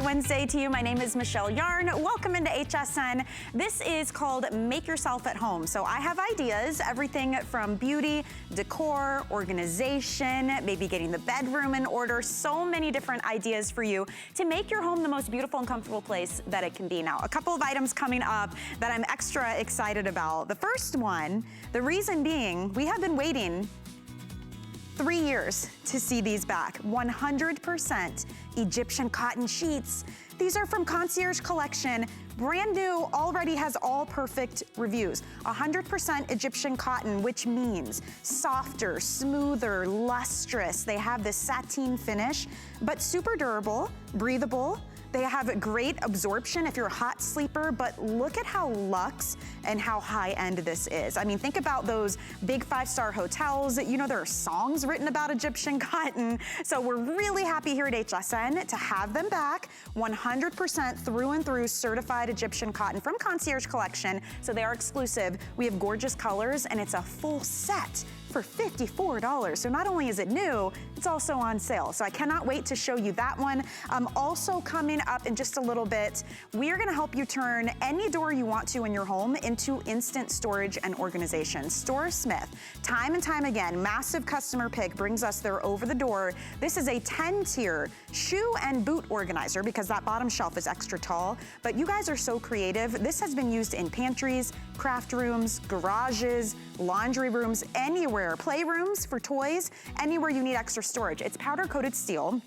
Wednesday to you. My name is Michelle Yarn. Welcome into HSN. This is called Make Yourself at Home. So I have ideas, everything from beauty, decor, organization, maybe getting the bedroom in order. So many different ideas for you to make your home the most beautiful and comfortable place that it can be. Now, a couple of items coming up that I'm extra excited about. The first one, the reason being, we have been waiting 3 years to see these back. 100% Egyptian cotton sheets. These are from Concierge Collection. Brand new, already has all perfect reviews. 100% Egyptian cotton, which means softer, smoother, lustrous. They have this sateen finish, but super durable, breathable. They have great absorption if you're a hot sleeper, but look at how luxe and how high-end this is. I mean, think about those big 5-star hotels. You know, there are songs written about Egyptian cotton. So we're really happy here at HSN to have them back. 100% through and through certified Egyptian cotton from Concierge Collection. So they are exclusive. We have gorgeous colors, and it's a full set for $54. So not only is it new, it's also on sale. So I cannot wait to show you that one. Also coming up in just a little bit, we are gonna help you turn any door you want to in your home into instant storage and organization. Store Smith, time and time again, massive customer pick brings us their over the door. This is a 10-tier shoe and boot organizer because that bottom shelf is extra tall, but you guys are so creative. This has been used in pantries, craft rooms, garages, laundry rooms, anywhere, playrooms for toys, anywhere you need extra storage. It's powder-coated steel,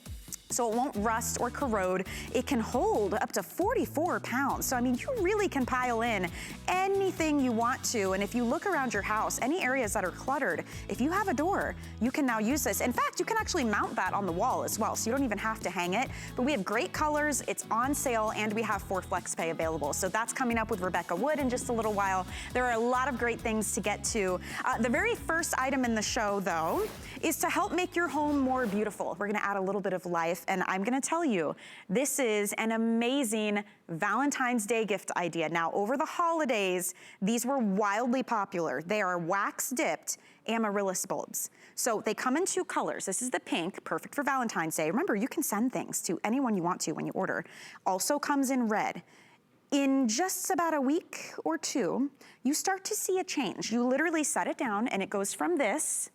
so it won't rust or corrode. It can hold up to 44 pounds. So I mean, you really can pile in anything you want to. And if you look around your house, any areas that are cluttered, if you have a door, you can now use this. In fact, you can actually mount that on the wall as well, so you don't even have to hang it. But we have great colors, it's on sale, and we have 4 flex pay available. So that's coming up with Rebecca Wood in just a little while. There are a lot of great things to get to. The very first item in the show, though, is to help make your home more beautiful. We're gonna add a little bit of life. And I'm gonna tell you, this is an amazing Valentine's Day gift idea. Now, over the holidays, these were wildly popular. They are wax dipped Amaryllis bulbs. So they come in 2 colors. This is the pink, perfect for Valentine's Day. Remember, you can send things to anyone you want to when you order. Also comes in red. In just about a week or 2, you start to see a change. You literally set it down and it goes from this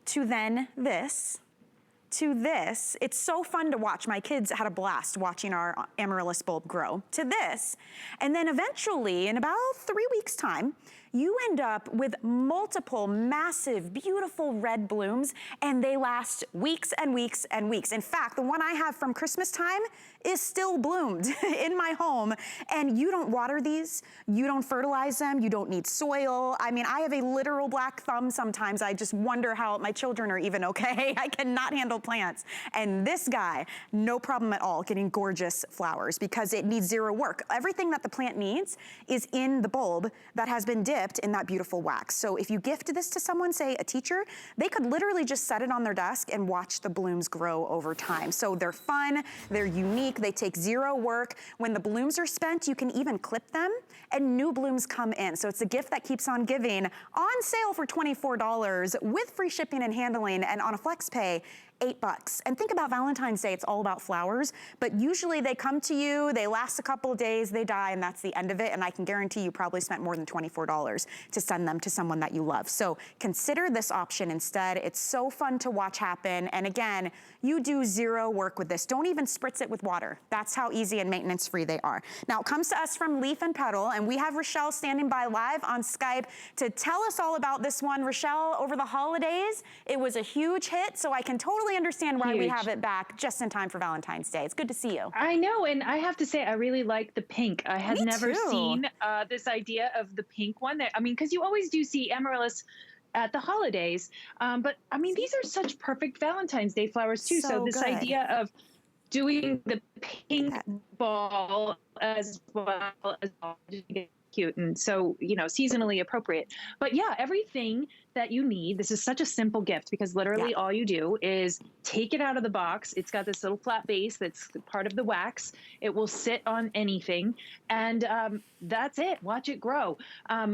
to then this, to this. It's so fun to watch. My kids had a blast watching our Amaryllis bulb grow. To this, and then eventually, in about 3 weeks' time, you end up with multiple massive, beautiful red blooms, and they last weeks and weeks and weeks. In fact, the one I have from Christmas time is still bloomed in my home, and you don't water these, you don't fertilize them, you don't need soil. I mean, I have a literal black thumb sometimes. I just wonder how my children are even okay. I cannot handle plants. And this guy, no problem at all getting gorgeous flowers because it needs 0 work. Everything that the plant needs is in the bulb that has been dipped in that beautiful wax. So if you gift this to someone, say a teacher, they could literally just set it on their desk and watch the blooms grow over time. So they're fun, they're unique, they take 0 work. When the blooms are spent, you can even clip them and new blooms come in. So it's a gift that keeps on giving, on sale for $24 with free shipping and handling, and on a flex pay, $8. And think about Valentine's Day, it's all about flowers, but usually they come to you, they last a couple of days, they die, and that's the end of it. And I can guarantee you probably spent more than $24 to send them to someone that you love. So consider this option instead. It's so fun to watch happen. And again, you do 0 work with this. Don't even spritz it with water. That's how easy and maintenance-free they are. Now it comes to us from Leaf and Petal, and we have Rochelle standing by live on Skype to tell us all about this one. Rochelle, over the holidays, it was a huge hit, so I can totally understand why we have it back just in time for Valentine's Day. It's good to see you. I know, and I have to say, I really like the pink. I had never seen this idea of the pink one. I mean, because you always do see Amaryllis at the holidays, but I mean, these are such perfect Valentine's Day flowers too. So this idea of doing the pink ball as well as cute and so, seasonally appropriate. But yeah, everything that you need, this is such a simple gift because literally all you do is take it out of the box. It's got this little flat base that's part of the wax. It will sit on anything. And that's it. Watch it grow.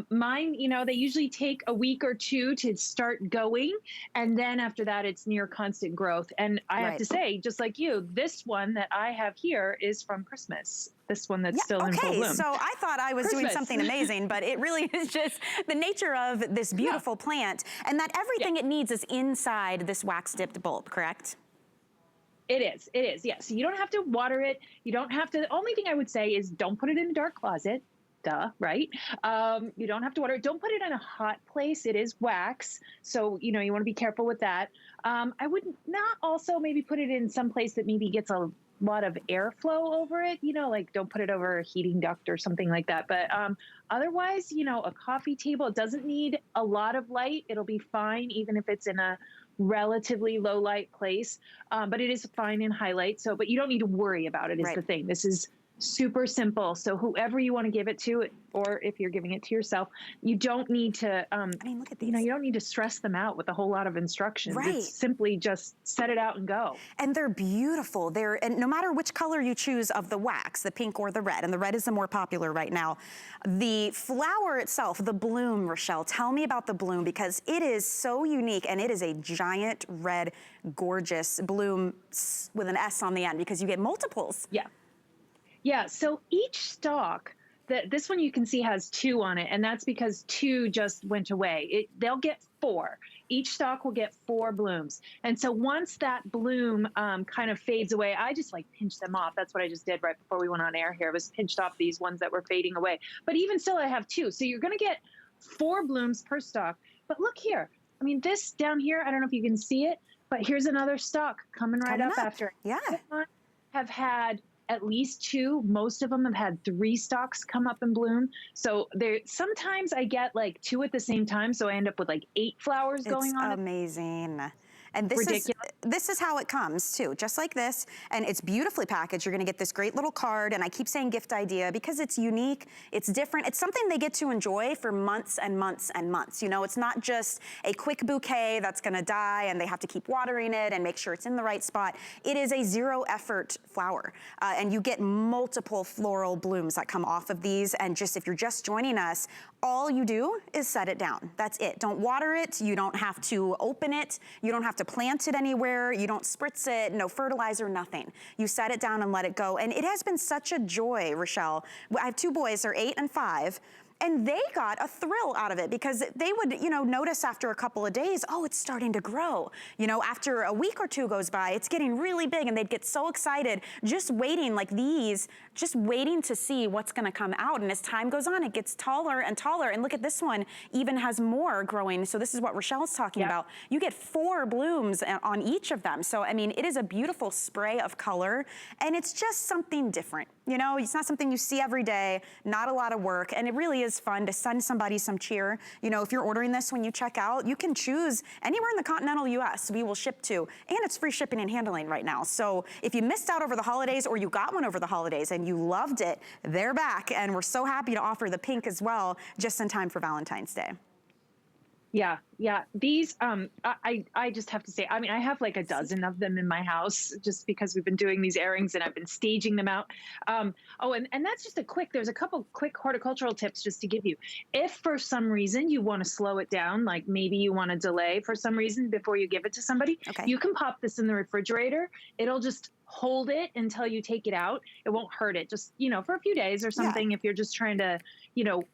Mine, they usually take a week or two to start going. And then after that, it's near constant growth. And I have to say, just like you, this one that I have here is from Christmas. This one that's still in full bloom. So I thought I was doing something amazing, but it really is just the nature of this beautiful plant, and that everything it needs is inside this wax dipped bulb, correct? It is, yes. So you don't have to water it. You don't have to, the only thing I would say is don't put it in a dark closet. Duh, right? You don't have to water it. Don't put it in a hot place. It is wax. So, you want to be careful with that. I would not also maybe put it in some place that maybe gets a lot of airflow over it, like don't put it over a heating duct or something like that. But otherwise, a coffee table, it doesn't need a lot of light. It'll be fine, even if it's in a relatively low light place, but it is fine in highlight. So, but you don't need to worry about it is the thing. This is super simple. So whoever you want to give it to, or if you're giving it to yourself, you don't need to, look at these. You don't need to stress them out with a whole lot of instructions. Right. It's simply just set it out and go. And they're beautiful. And no matter which color you choose of the wax, the pink or the red, and the red is the more popular right now. The flower itself, the bloom, Rochelle, tell me about the bloom because it is so unique and it is a giant red, gorgeous bloom with an S on the end because you get multiples. Yeah, so each stalk, this one you can see has 2 on it, and that's because 2 just went away. They'll get 4. Each stalk will get 4 blooms. And so once that bloom kind of fades away, I just pinch them off. That's what I just did right before we went on air here, was pinched off these ones that were fading away. But even still, I have 2. So you're going to get 4 blooms per stalk. But look here. I mean, this down here, I don't know if you can see it, but here's another stalk coming right up after. Yeah. Have had at least 2. Most of them have had 3 stalks come up and bloom. So sometimes I get 2 at the same time. So I end up with 8 flowers going on. It's amazing. And this is how it comes too, just like this. And it's beautifully packaged. You're gonna get this great little card. And I keep saying gift idea because it's unique, it's different. It's something they get to enjoy for months and months and months. It's not just a quick bouquet that's gonna die and they have to keep watering it and make sure it's in the right spot. It is a 0 effort flower. And you get multiple floral blooms that come off of these. And if you're just joining us, all you do is set it down. That's it. Don't water it. You don't have to open it. You don't have to plant it anywhere. You don't spritz it, no fertilizer, nothing. You set it down and let it go. And it has been such a joy, Rochelle. I have 2 boys, they're 8 and 5. And they got a thrill out of it because they would, notice after a couple of days, oh, it's starting to grow. After a week or 2 goes by, it's getting really big and they'd get so excited just waiting just waiting to see what's gonna come out. And as time goes on, it gets taller and taller. And look at this one, even has more growing. So this is what Rochelle's talking about. You get 4 blooms on each of them. So, I mean, it is a beautiful spray of color and it's just something different. It's not something you see every day, not a lot of work. And it really is fun to send somebody some cheer. If you're ordering this when you check out, you can choose anywhere in the continental US we will ship to, and it's free shipping and handling right now. So if you missed out over the holidays or you got one over the holidays and you loved it, they're back. And we're so happy to offer the pink as well, just in time for Valentine's Day. Yeah. These, I just have to say, I mean, I have a dozen of them in my house just because we've been doing these airings and I've been staging them out. And that's just there's a couple quick horticultural tips just to give you. If for some reason you want to slow it down, like maybe you want to delay for some reason before you give it to somebody, you can pop this in the refrigerator. It'll just hold it until you take it out. It won't hurt it, just, for a few days or something if you're just trying to,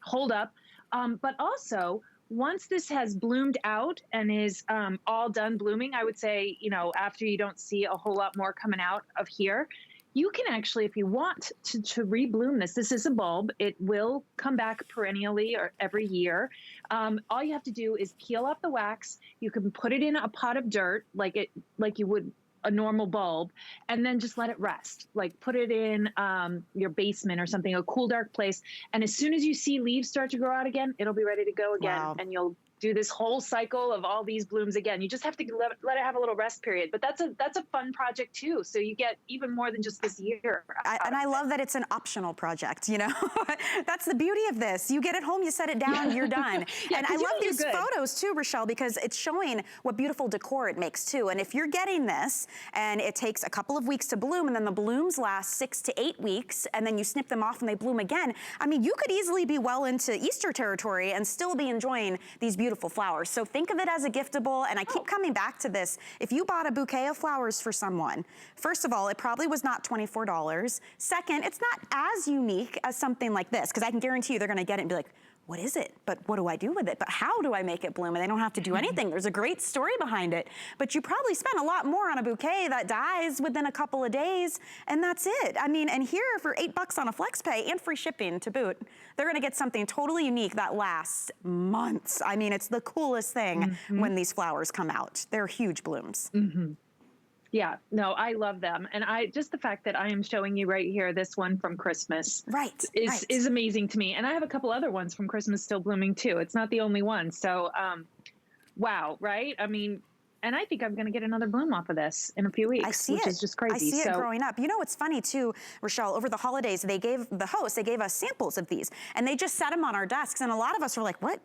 hold up. But also, once this has bloomed out and is all done blooming, I would say, after you don't see a whole lot more coming out of here, you can actually, if you want to rebloom this is a bulb. It will come back perennially or every year. All you have to do is peel off the wax. You can put it in a pot of dirt like you would a normal bulb, and then just let it rest. Put it in your basement or something, a cool, dark place. And as soon as you see leaves start to grow out again, it'll be ready to go again. And you'll do this whole cycle of all these blooms again. You just have to let it have a little rest period. But that's a fun project too. So you get even more than just this year. And I love that it's an optional project, you know? That's the beauty of this. You get it home, you set it down, you're done. And I love these photos too, Rochelle, because it's showing what beautiful decor it makes too. And if you're getting this and it takes a couple of weeks to bloom and then the blooms last 6 to 8 weeks and then you snip them off and they bloom again, I mean, you could easily be well into Easter territory and still be enjoying these beautiful flowers. So think of it as a giftable, and I keep coming back to this. If you bought a bouquet of flowers for someone, first of all, it probably was not $24. Second, it's not as unique as something like this, because I can guarantee you they're gonna get it and be like, what is it? But what do I do with it? But how do I make it bloom? And they don't have to do anything. There's a great story behind it. But you probably spend a lot more on a bouquet that dies within a couple of days, and that's it. I mean, and here for $8 on a flex pay and free shipping to boot, they're gonna get something totally unique that lasts months. I mean, it's the coolest thing when these flowers come out. They're huge blooms. Yeah, no, I love them. And just the fact that I am showing you right here, this one from Christmas is amazing to me. And I have a couple other ones from Christmas still blooming too. It's not the only one. So, wow, right? I mean, and I think I'm going to get another bloom off of this in a few weeks, I see which is just crazy. I see it growing up. You know what's funny too, Rochelle, over the holidays, they gave us samples of these and they just set them on our desks. And a lot of us were like, what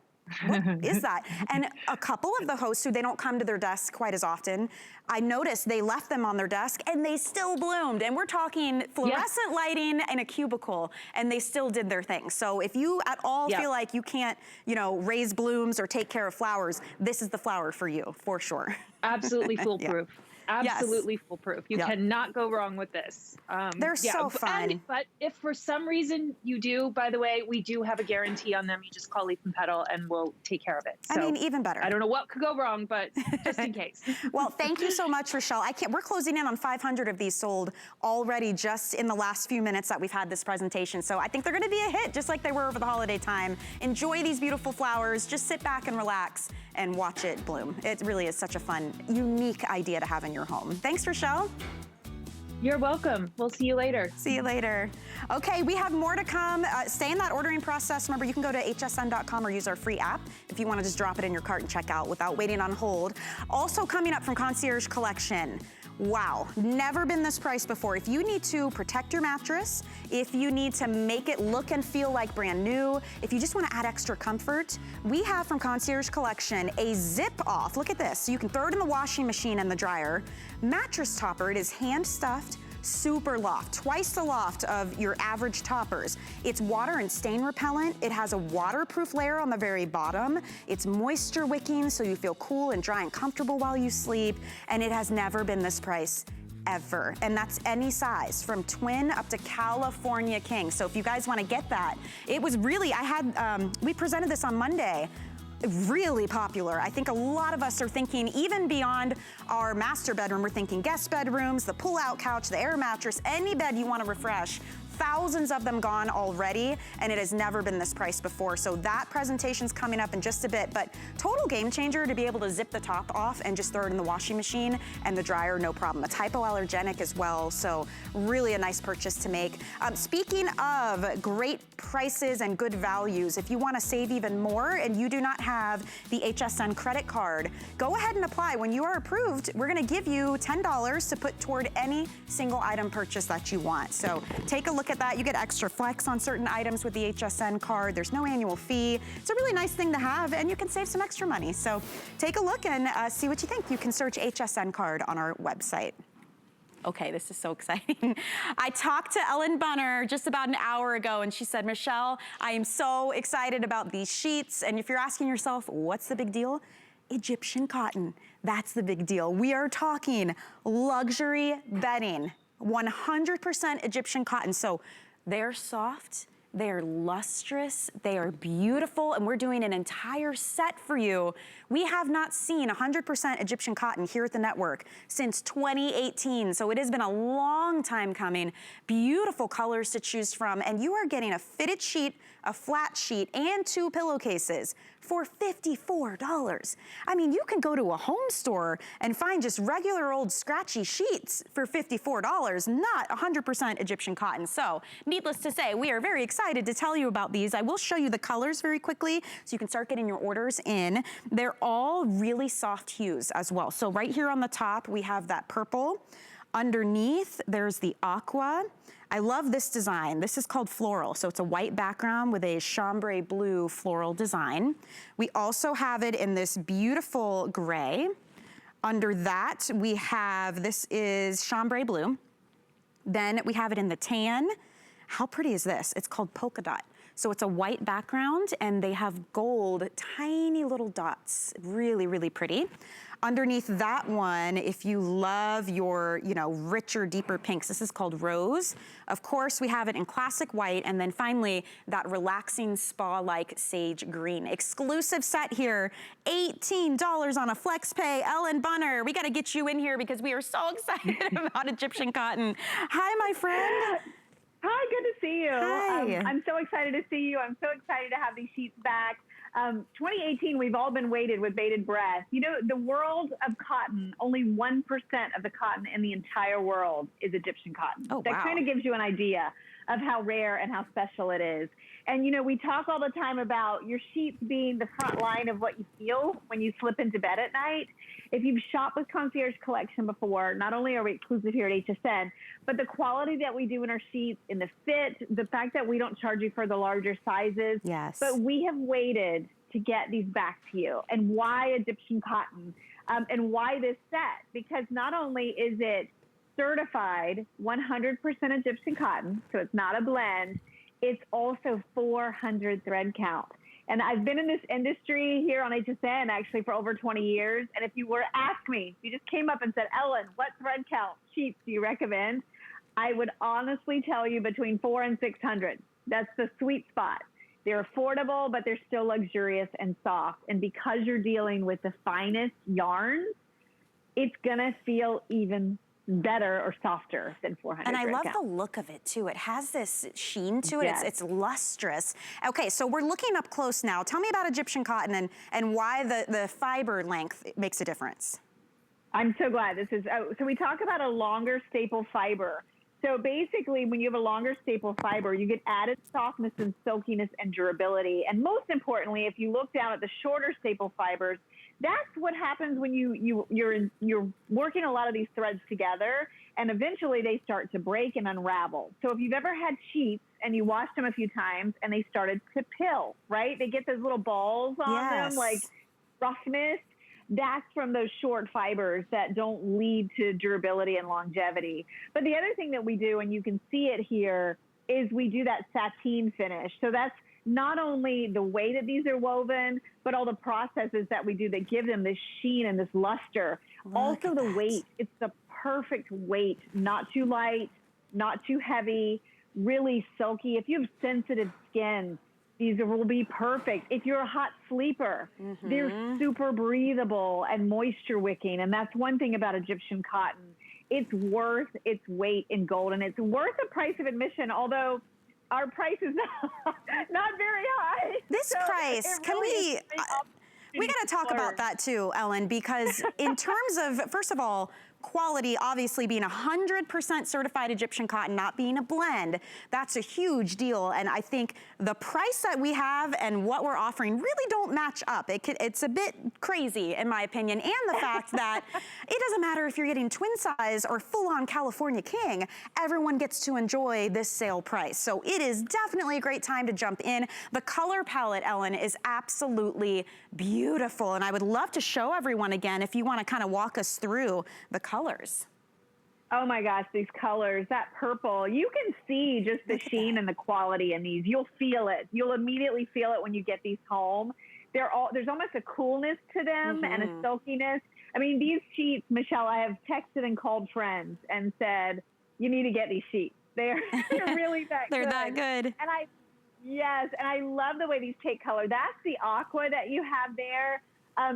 is that? And a couple of the hosts who they don't come to their desk quite as often, I noticed they left them on their desk and they still bloomed. And we're talking fluorescent lighting in a cubicle and they still did their thing. So if you at all feel like you can't, you know, raise blooms or take care of flowers, this is the flower for you, for sure. Absolutely foolproof. Absolutely foolproof. You cannot go wrong with this. They're so fun. But if for some reason you do, by the way, we do have a guarantee on them. You just call Leaf and Petal and we'll take care of it. So, I mean, even better. I don't know what could go wrong, but just in case. Well, thank you so much, Rochelle. We're closing in on 500 of these sold already just in the last few minutes that we've had this presentation. So I think they're gonna be a hit just like they were over the holiday time. Enjoy these beautiful flowers. Just sit back and relax and watch it bloom. It really is such a fun, unique idea to have in your home. Thanks, Rochelle. You're welcome. We'll see you later. See you later. Okay, we have more to come. Stay in that ordering process. Remember, you can go to hsn.com or use our free app if you want to just drop it in your cart and check out without waiting on hold. Also coming up from Concierge Collection. Wow, never been this price before. If you need to protect your mattress, if you need to make it look and feel like brand new, if you just want to add extra comfort, we have from Concierge Collection a zip off. Look at this. So you can throw it in the washing machine and the dryer. Mattress Topper. It is hand stuffed, super loft, twice the loft of your average toppers. It's water and stain repellent. It has a waterproof layer on the very bottom. It's moisture wicking, so you feel cool and dry and comfortable while you sleep. And it has never been this price ever. And that's any size, from twin up to California king. So if you guys want to get that, it was really, we presented this on Monday. Really popular. I think a lot of us are thinking even beyond our master bedroom, we're thinking guest bedrooms, the pull-out couch, the air mattress, any bed you want to refresh. Thousands of them gone already, and it has never been this price before. So that presentation's coming up in just a bit, but total game changer to be able to zip the top off and just throw it in the washing machine and the dryer, no problem. It's hypoallergenic as well, so really a nice purchase to make. Speaking of great prices and good values, if you want to save even more and you do not have the HSN credit card, go ahead and apply. When you are approved, we're going to give you $10 to put toward any single item purchase that you want. So take a look at that. You get extra flex on certain items with the HSN card. There's no annual fee. It's a really nice thing to have, and you can save some extra money. So take a look and see what you think. You can search HSN card on our website. Okay, this is so exciting. I talked to Ellen Bunner just about an hour ago, and she said, Michelle, I am so excited about these sheets. And if you're asking yourself, what's the big deal? Egyptian cotton. That's the big deal. We are talking luxury bedding. 100% Egyptian cotton. So they're soft, they're lustrous, they are beautiful, and we're doing an entire set for you. We have not seen 100% Egyptian cotton here at the network since 2018, so it has been a long time coming. Beautiful colors to choose from, and you are getting a fitted sheet, a flat sheet, and 2 pillowcases for $54. I mean, you can go to a home store and find just regular old scratchy sheets for $54, not 100% Egyptian cotton. So, needless to say, we are very excited to tell you about these. I will show you the colors very quickly so you can start getting your orders in. They're all really soft hues as well. So right here on the top, we have that purple. Underneath, there's the aqua. I love this design. This is called floral. So it's a white background with a chambray blue floral design. We also have it in this beautiful gray. Under that, we have, this is chambray blue. Then we have it in the tan. How pretty is this? It's called polka dot. So it's a white background and they have gold, tiny little dots. Really, really pretty. Underneath that one, if you love your, you know, richer, deeper pinks, this is called Rose. Of course, we have it in classic white, and then finally, that relaxing spa-like sage green. Exclusive set here, $18 on a flex pay. Ellen Bunner, we gotta get you in here because we are so excited about Egyptian cotton. Hi, my friend. Hi, good to see you. Hi. I'm so excited to see you. I'm so excited to have these sheets back. 2018, we've all been waited with bated breath. You know, the world of cotton, only 1% of the cotton in the entire world is Egyptian cotton. Oh, wow. That kind of gives you an idea of how rare and how special it is. And, you know, we talk all the time about your sheets being the front line of what you feel when you slip into bed at night. If you've shopped with Concierge Collection before, not only are we exclusive here at HSN, but the quality that we do in our sheets, in the fit, the fact that we don't charge you for the larger sizes. Yes. But we have waited to get these back to you. And why Egyptian cotton? And why this set? Because not only is it certified 100% Egyptian cotton, so it's not a blend, it's also 400 thread count. And I've been in this industry here on HSN actually for over 20 years. And if you were to ask me, you just came up and said, Ellen, what thread count sheets do you recommend? I would honestly tell you between 400 and 600. That's the sweet spot. They're affordable, but they're still luxurious and soft. And because you're dealing with the finest yarns, it's gonna feel even better or softer than 400. And I love count. the look of it too. It has this sheen to it. Yes. It's lustrous. Okay, so we're looking up close now. Tell me about Egyptian cotton and why the fiber length makes a difference. I'm so glad this is, so we talk about a longer staple fiber. So basically, when you have a longer staple fiber, you get added softness and silkiness and durability. And most importantly, if you look down at the shorter staple fibers, that's what happens when you're working a lot of these threads together, and eventually they start to break and unravel. So if you've ever had sheets and you washed them a few times and they started to pill, right? They get those little balls on them, like roughness. That's from those short fibers that don't lead to durability and longevity. But the other thing that we do, and you can see it here, is we do that sateen finish. So that's not only the way that these are woven, but all the processes that we do that give them this sheen and this luster. Also the weight. It's the perfect weight, not too light, not too heavy, really silky. If you have sensitive skin, these will be perfect. If you're a hot sleeper, they're super breathable and moisture wicking. And that's one thing about Egyptian cotton. It's worth its weight in gold, and it's worth the price of admission, although our price is not very high. This so price, can really we got to talk about that too, Ellen, because in terms of, first of all, quality obviously being 100% certified Egyptian cotton, not being a blend, that's a huge deal. And I think the price that we have and what we're offering really don't match up. It's a bit crazy in my opinion. And the fact that it doesn't matter if you're getting twin size or full-on California King, everyone gets to enjoy this sale price. So it is definitely a great time to jump in. The color palette, Ellen, is absolutely beautiful. And I would love to show everyone again if you want to kind of walk us through the colors. Oh my gosh, these colors, that purple, you can see just the sheen and the quality in these. You'll feel it. You'll immediately feel it when you get these home. There's almost a coolness to them and a silkiness. I mean, these sheets, Michelle, I have texted and called friends and said, you need to get these sheets. They're really that good. They're that good. And I love the way these take color. That's the aqua that you have there.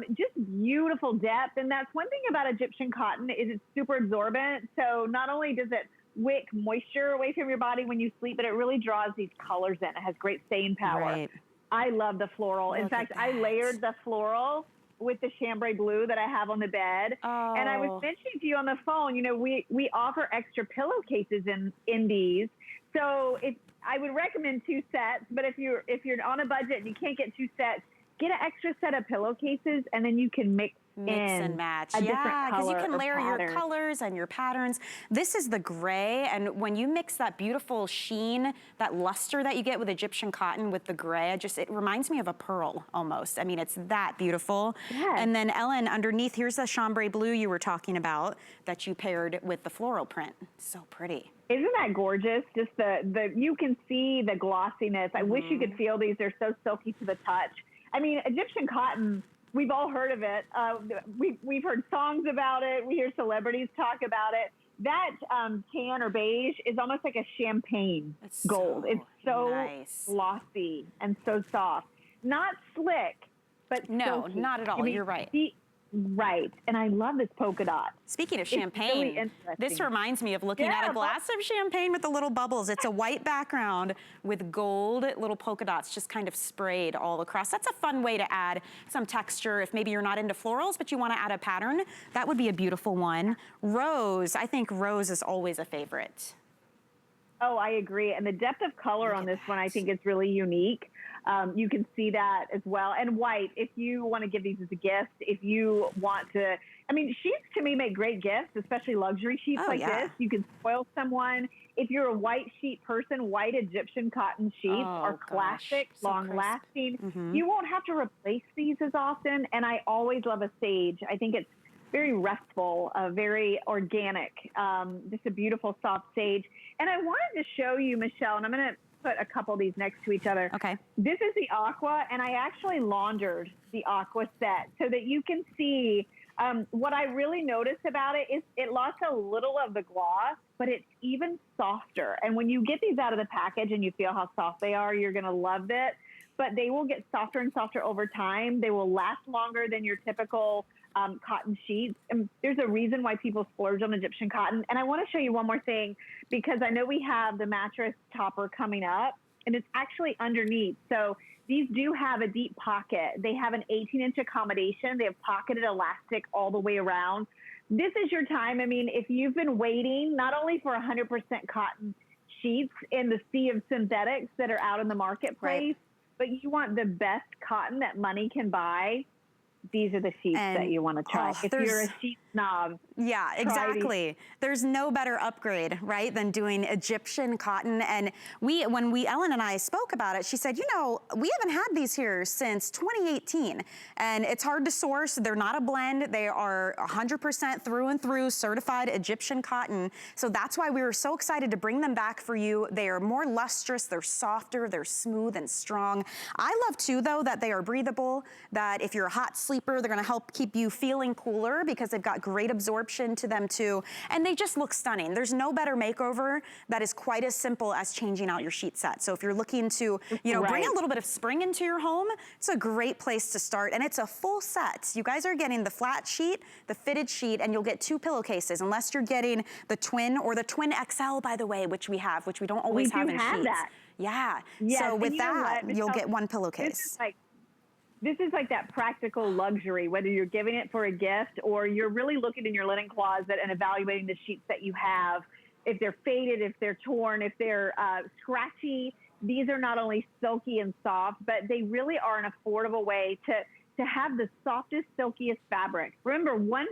Just beautiful depth. And that's one thing about Egyptian cotton is it's super absorbent. So not only does it wick moisture away from your body when you sleep, but it really draws these colors in. It has great staying power. Right. I love the floral. In fact, I layered the floral with the chambray blue that I have on the bed. Oh. And I was mentioning to you on the phone, you know, we offer extra pillowcases in these. So I would recommend 2 sets, but if you're on a budget and you can't get 2 sets, get an extra set of pillowcases, and then you can mix and match. Yeah, because you can layer your colors and your patterns. This is the gray, and when you mix that beautiful sheen, that luster that you get with Egyptian cotton with the gray, it reminds me of a pearl almost. I mean, it's that beautiful. Yes. And then Ellen, underneath, here's the chambray blue you were talking about that you paired with the floral print. So pretty. Isn't that gorgeous? Just you can see the glossiness. I wish you could feel these. They're so silky to the touch. I mean, Egyptian cotton, we've all heard of it. We've heard songs about it. We hear celebrities talk about it. That tan or beige is almost like a champagne gold. It's so nice. Glossy and so soft. Not slick, but no, silky. not at all. You're right. Right, and I love this polka dot. Speaking of champagne, really this reminds me of looking at a glass of champagne with the little bubbles. It's a white background with gold little polka dots just kind of sprayed all across. That's a fun way to add some texture if maybe you're not into florals, but you want to add a pattern. That would be a beautiful one. Rose, I think rose is always a favorite. Oh, I agree. And the depth of color on this one, I think is really unique. You can see that as well. And white, if you want to give these as a gift, if you want to, I mean, sheets to me make great gifts, especially luxury sheets this. You can spoil someone. If you're a white sheet person, white Egyptian cotton sheets are classic, long-lasting. You won't have to replace these as often. And I always love a sage. I think it's very restful, very organic, just a beautiful soft sage. And I wanted to show you, Michelle, and I'm going to put a couple of these next to each other. Okay. This is the Aqua, and I actually laundered the Aqua set so that you can see what I really noticed about it is it lost a little of the gloss, but it's even softer. And when you get these out of the package and you feel how soft they are, you're going to love it. But they will get softer and softer over time. They will last longer than your typical cotton sheets. And there's a reason why people splurge on Egyptian cotton. And I want to show you one more thing, because I know we have the mattress topper coming up, and it's actually underneath. So these do have a deep pocket. They have an 18-inch accommodation. They have pocketed elastic all the way around. This is your time. I mean, if you've been waiting not only for 100% cotton sheets in the sea of synthetics that are out in the marketplace, but you want the best cotton that money can buy, these are the sheets that you want to try. If you're a sheet snob. Yeah, exactly. There's no better upgrade, right, than doing Egyptian cotton. And when Ellen and I spoke about it, she said, you know, we haven't had these here since 2018. And it's hard to source. They're not a blend. They are 100% through and through certified Egyptian cotton. So that's why we were so excited to bring them back for you. They are more lustrous. They're softer. They're smooth and strong. I love, too, though, that they are breathable, that if you're a hot sleeper, they're going to help keep you feeling cooler because they've got great absorption to them too, and they just look stunning. There's no better makeover that is quite as simple as changing out your sheet set. So if you're looking to, you know, bring a little bit of spring into your home, it's a great place to start, and it's a full set. You guys are getting the flat sheet, the fitted sheet, and you'll get 2 pillowcases, unless you're getting the twin or the twin XL, by the way, which we don't always have in sheets. Yeah. Yes, so with that, you'll get 1 pillowcase. This is like that practical luxury, whether you're giving it for a gift or you're really looking in your linen closet and evaluating the sheets that you have. If they're faded, if they're torn, if they're scratchy, these are not only silky and soft, but they really are an affordable way to have the softest, silkiest fabric. Remember, 1%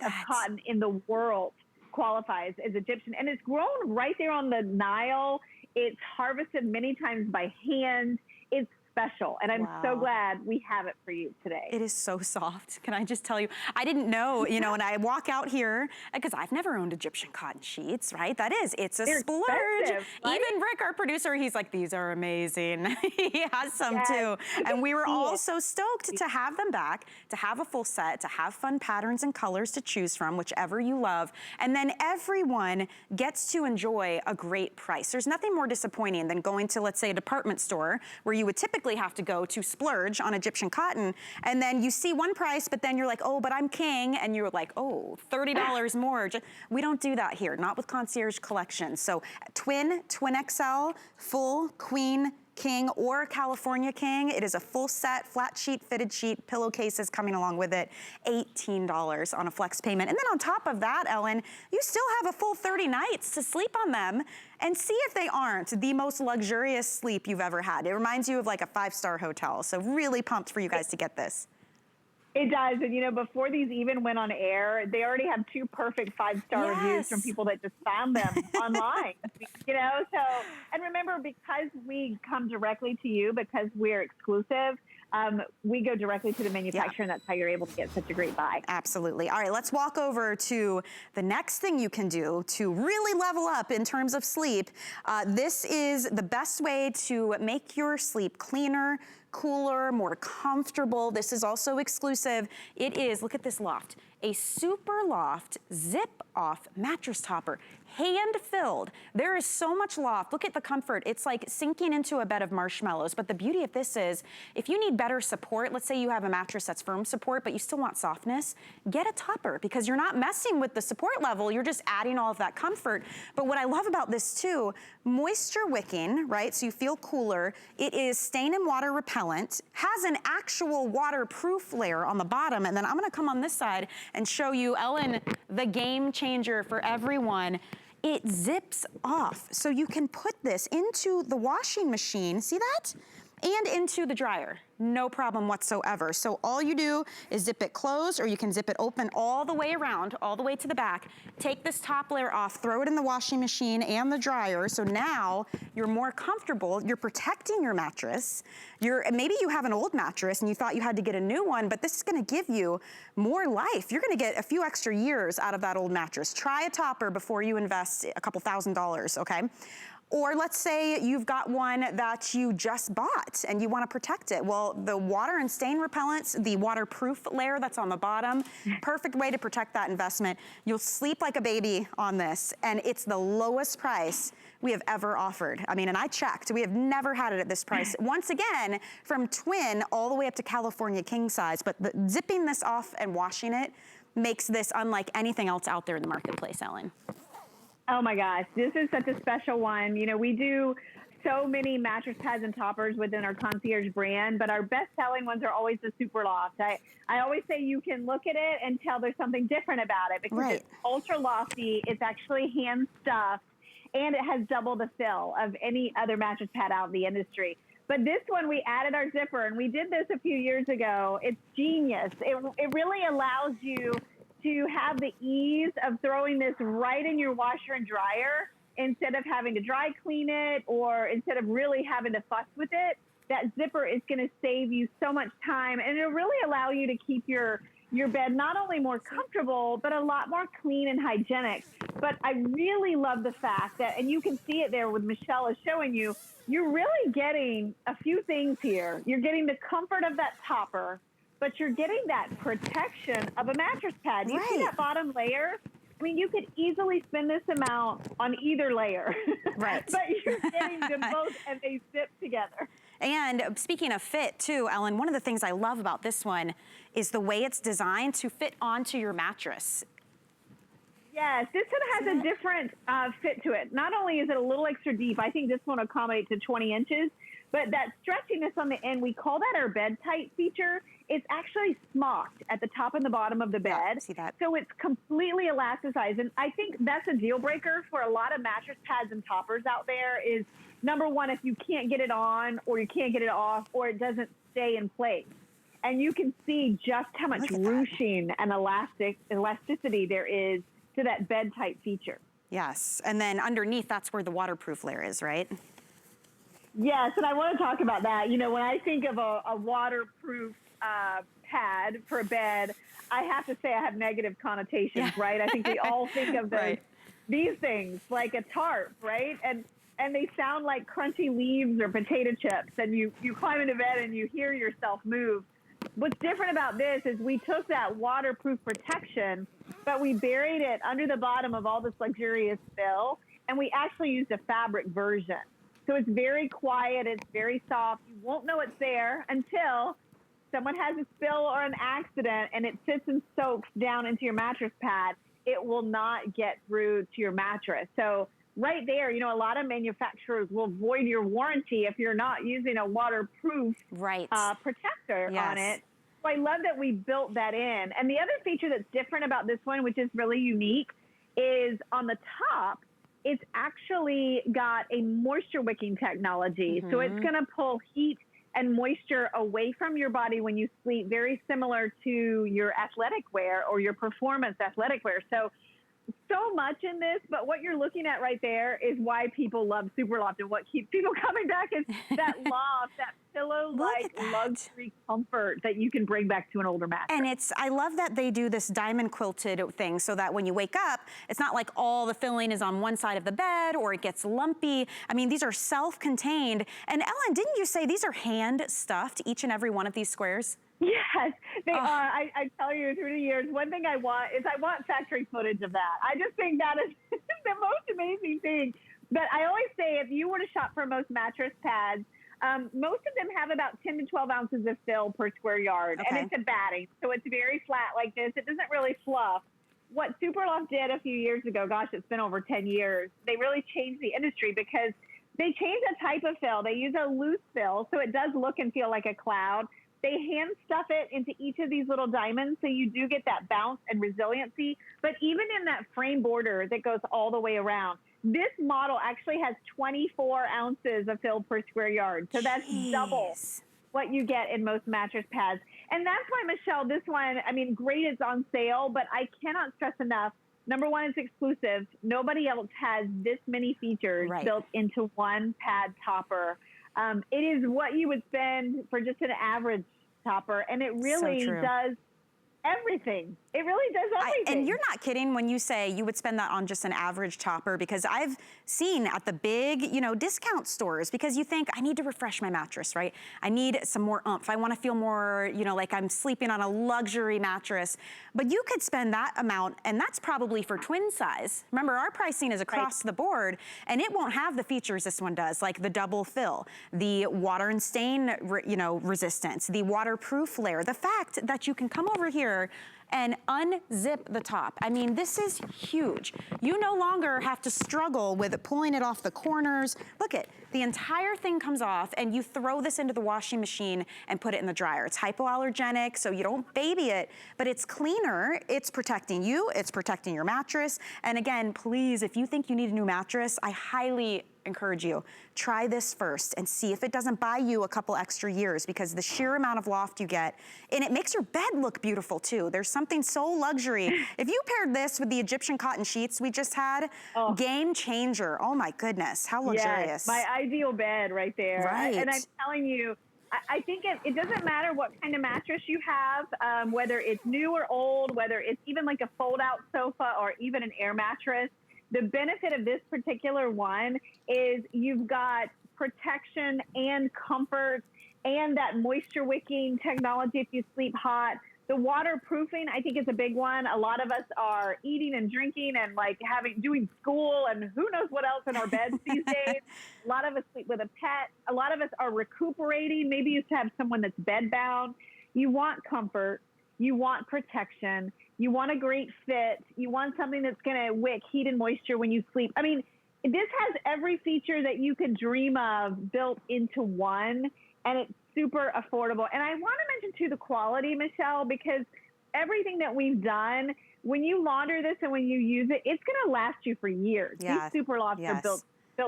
of cotton in the world qualifies as Egyptian, and it's grown right there on the Nile. It's harvested many times by hand. It's special, and I'm so glad we have it for you today. It is so soft. Can I just tell you, I didn't know, you know, and I walk out here, because I've never owned Egyptian cotton sheets, right? It's a splurge. Right? Even Rick, our producer, he's like, these are amazing. He has some too. And we were all so stoked to have them back, to have a full set, to have fun patterns and colors to choose from, whichever you love. And then everyone gets to enjoy a great price. There's nothing more disappointing than going to, let's say, a department store where you would typically have to go to splurge on Egyptian cotton, and then you see one price, but then you're like, oh, but I'm king, and you're like, oh, $30 more. We don't do that here, not with Concierge Collection. So twin XL, full, queen, King or California King. It is a full set, flat sheet, fitted sheet, pillowcases coming along with it, $18 on a flex payment. And then on top of that, Ellen, you still have a full 30 nights to sleep on them and see if they aren't the most luxurious sleep you've ever had. It reminds you of like a 5-star hotel. So really pumped for you guys to get this. It does. And, you know, before these even went on air, they already have 2 perfect 5-star reviews from people that just found them online, you know? So, and remember, because we come directly to you, because we're exclusive, we go directly to the manufacturer, and that's how you're able to get such a great buy. Absolutely. All right, let's walk over to the next thing you can do to really level up in terms of sleep. This is the best way to make your sleep cleaner, cooler, more comfortable. This is also exclusive. It is, look at this loft, a super loft zip-off mattress topper, hand-filled. There is so much loft. Look at the comfort. It's like sinking into a bed of marshmallows. But the beauty of this is, if you need better support, let's say you have a mattress that's firm support, but you still want softness, get a topper, because you're not messing with the support level, you're just adding all of that comfort. But what I love about this too, moisture wicking, right? So you feel cooler. It is stain and water repellent, has an actual waterproof layer on the bottom. And then I'm gonna come on this side and show you, Ellen, the game changer for everyone. It zips off. So you can put this into the washing machine, see that? And into the dryer, no problem whatsoever. So all you do is zip it closed, or you can zip it open all the way around, all the way to the back. Take this top layer off, throw it in the washing machine and the dryer. So now you're more comfortable, you're protecting your mattress. Maybe you have an old mattress and you thought you had to get a new one, but this is gonna give you more life. You're gonna get a few extra years out of that old mattress. Try a topper before you invest a couple $1,000s, okay? Or let's say you've got one that you just bought and you want to protect it. Well, the water and stain repellents, the waterproof layer that's on the bottom, perfect way to protect that investment. You'll sleep like a baby on this, and it's the lowest price we have ever offered. I mean, and I checked, we have never had it at this price. Once again, from twin all the way up to California king size, but zipping this off and washing it makes this unlike anything else out there in the marketplace, Ellen. Oh my gosh, this is such a special one. You know, we do so many mattress pads and toppers within our concierge brand, but our best-selling ones are always the Super Loft. I always say you can look at it and tell there's something different about it, because it's ultra lofty, it's actually hand stuffed, and it has double the fill of any other mattress pad out in the industry. But this one, we added our zipper, and we did this a few years ago. It's genius. It really allows you to have the ease of throwing this right in your washer and dryer instead of having to dry clean it, or instead of really having to fuss with it. That zipper is going to save you so much time, and it'll really allow you to keep your bed not only more comfortable, but a lot more clean and hygienic. But I really love the fact that, and you can see it there with Michelle is showing you, you're really getting a few things here. You're getting the comfort of that topper, but you're getting that protection of a mattress pad. You see that bottom layer? I mean, you could easily spend this amount on either layer. Right. But you're getting them both, and they zip together. And speaking of fit too, Ellen, one of the things I love about this one is the way it's designed to fit onto your mattress. Yes, this one has a different fit to it. Not only is it a little extra deep, I think this one accommodates to 20 inches, but that stretchiness on the end, we call that our bed tight feature. It's actually smocked at the top and the bottom of the bed. Yeah, see that. So it's completely elasticized. And I think that's a deal breaker for a lot of mattress pads and toppers out there is, number one, if you can't get it on, or you can't get it off, or it doesn't stay in place. And you can see just how much ruching and elasticity there is to that bed tight feature. Yes, and then underneath, that's where the waterproof layer is, right? Yes, and I want to talk about that. You know, when I think of a waterproof pad for a bed, I have to say I have negative connotations, right? I think we all think of these things like a tarp, right? And they sound like crunchy leaves or potato chips, and you climb into bed and you hear yourself move. What's different about this is we took that waterproof protection, but we buried it under the bottom of all this luxurious fill, and we actually used a fabric version. So it's very quiet, it's very soft. You won't know it's there until someone has a spill or an accident and it sits and soaks down into your mattress pad. It will not get through to your mattress. So right there, you know, a lot of manufacturers will void your warranty if you're not using a waterproof protector on it. So I love that we built that in. And the other feature that's different about this one, which is really unique, is on the top, it's actually got a moisture wicking technology. So it's going to pull heat and moisture away from your body when you sleep, very similar to your athletic wear or your performance athletic wear. So much in this, but what you're looking at right there is why people love Super Loft, and what keeps people coming back is that loft, that pillow-like luxury comfort that you can bring back to an older mattress. And I love that they do this diamond quilted thing so that when you wake up, it's not like all the filling is on one side of the bed or it gets lumpy. I mean, these are self-contained. And Ellen, didn't you say these are hand stuffed, each and every one of these squares? Yes, they are. I tell you, through the years, one thing I want factory footage of that. I just think that is the most amazing thing. But I always say, if you were to shop for most mattress pads, most of them have about 10 to 12 ounces of fill per square yard. And it's a batting, so it's very flat like this. It doesn't really fluff. What Super Loft did a few years ago, gosh, it's been over 10 years, they really changed the industry because they changed the type of fill. They use a loose fill, so it does look and feel like a cloud. They hand stuff it into each of these little diamonds, so you do get that bounce and resiliency. But even in that frame border that goes all the way around, this model actually has 24 ounces of fill per square yard. So that's double what you get in most mattress pads. And that's why, Michelle, this one, I mean, great, it's on sale, but I cannot stress enough. Number one, it's exclusive. Nobody else has this many features built into one pad topper. It is what you would spend for just an average topper, and it really does everything. It really does everything. And you're not kidding when you say you would spend that on just an average topper, because I've seen at the big, you know, discount stores, because you think, I need to refresh my mattress, right? I need some more oomph. I want to feel more, you know, like I'm sleeping on a luxury mattress. But you could spend that amount, and that's probably for twin size. Remember, our pricing is across the board, and it won't have the features this one does, like the double fill, the water and stain, you know, resistance, the waterproof layer, the fact that you can come over here and unzip the top. I mean, this is huge. You no longer have to struggle with pulling it off the corners. Look at, the entire thing comes off, and you throw this into the washing machine and put it in the dryer. It's hypoallergenic, so you don't baby it, but it's cleaner. It's protecting you, it's protecting your mattress. And again, please, if you think you need a new mattress, I highly encourage you, try this first and see if it doesn't buy you a couple extra years, because the sheer amount of loft you get, and it makes your bed look beautiful too. There's something so luxury. If you paired this with the Egyptian cotton sheets we just had, game changer. Oh my goodness, how luxurious. Yes, my ideal bed right there. Right. And I'm telling you, I think it doesn't matter what kind of mattress you have, whether it's new or old, whether it's even like a fold-out sofa or even an air mattress. The benefit of this particular one is you've got protection and comfort and that moisture wicking technology if you sleep hot. The waterproofing, I think, is a big one. A lot of us are eating and drinking and like doing school and who knows what else in our beds these days. A lot of us sleep with a pet. A lot of us are recuperating. Maybe you used to have someone that's bedbound. You want comfort. You want protection. You want a great fit. You want something that's going to wick heat and moisture when you sleep. I mean, this has every feature that you could dream of built into one, and it's super affordable. And I want to mention, too, the quality, Michelle, because everything that we've done, when you launder this and when you use it, it's going to last you for years. These Super Lofts are built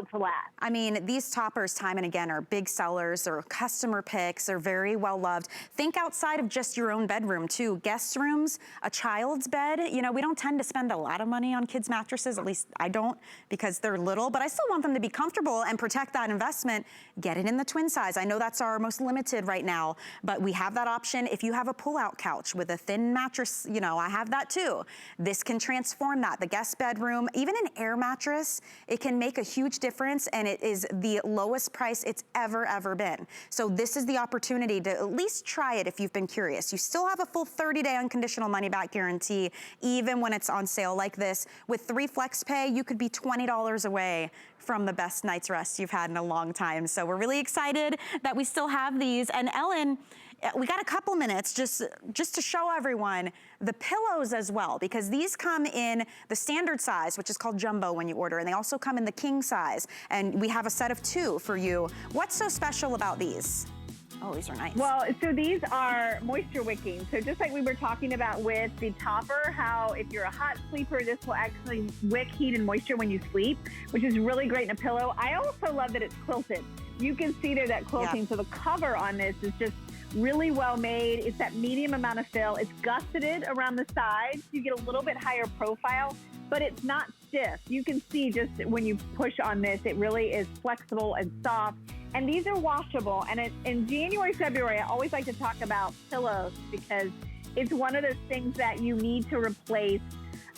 to last. I mean, these toppers, time and again, are big sellers. They're customer picks. They're very well loved. Think outside of just your own bedroom, too. Guest rooms, a child's bed. You know, we don't tend to spend a lot of money on kids' mattresses. At least I don't, because they're little. But I still want them to be comfortable and protect that investment. Get it in the twin size. I know that's our most limited right now, but we have that option. If you have a pull-out couch with a thin mattress, you know, I have that too. This can transform that. The guest bedroom, even an air mattress, it can make a huge difference, and it is the lowest price it's ever been. So this is the opportunity to at least try it if you've been curious. You still have a full 30-day unconditional money-back guarantee, even when it's on sale like this. With 3 flex pay, you could be $20 away from the best night's rest you've had in a long time. So we're really excited that we still have these. And Ellen, we got a couple minutes just to show everyone the pillows as well, because these come in the standard size, which is called jumbo when you order, and they also come in the king size, and we have a set of 2 for you. What's so special about these? Oh, these are nice. Well, so these are moisture wicking. So just like we were talking about with the topper, how if you're a hot sleeper, this will actually wick heat and moisture when you sleep, which is really great in a pillow. I also love that it's quilted. You can see there that quilting. Yeah. So the cover on this is just really well made. It's that medium amount of fill. It's gusseted around the sides. You get a little bit higher profile, but it's not stiff. You can see just when you push on this, it really is flexible and soft. And these are washable. And in January, February, I always like to talk about pillows because it's one of those things that you need to replace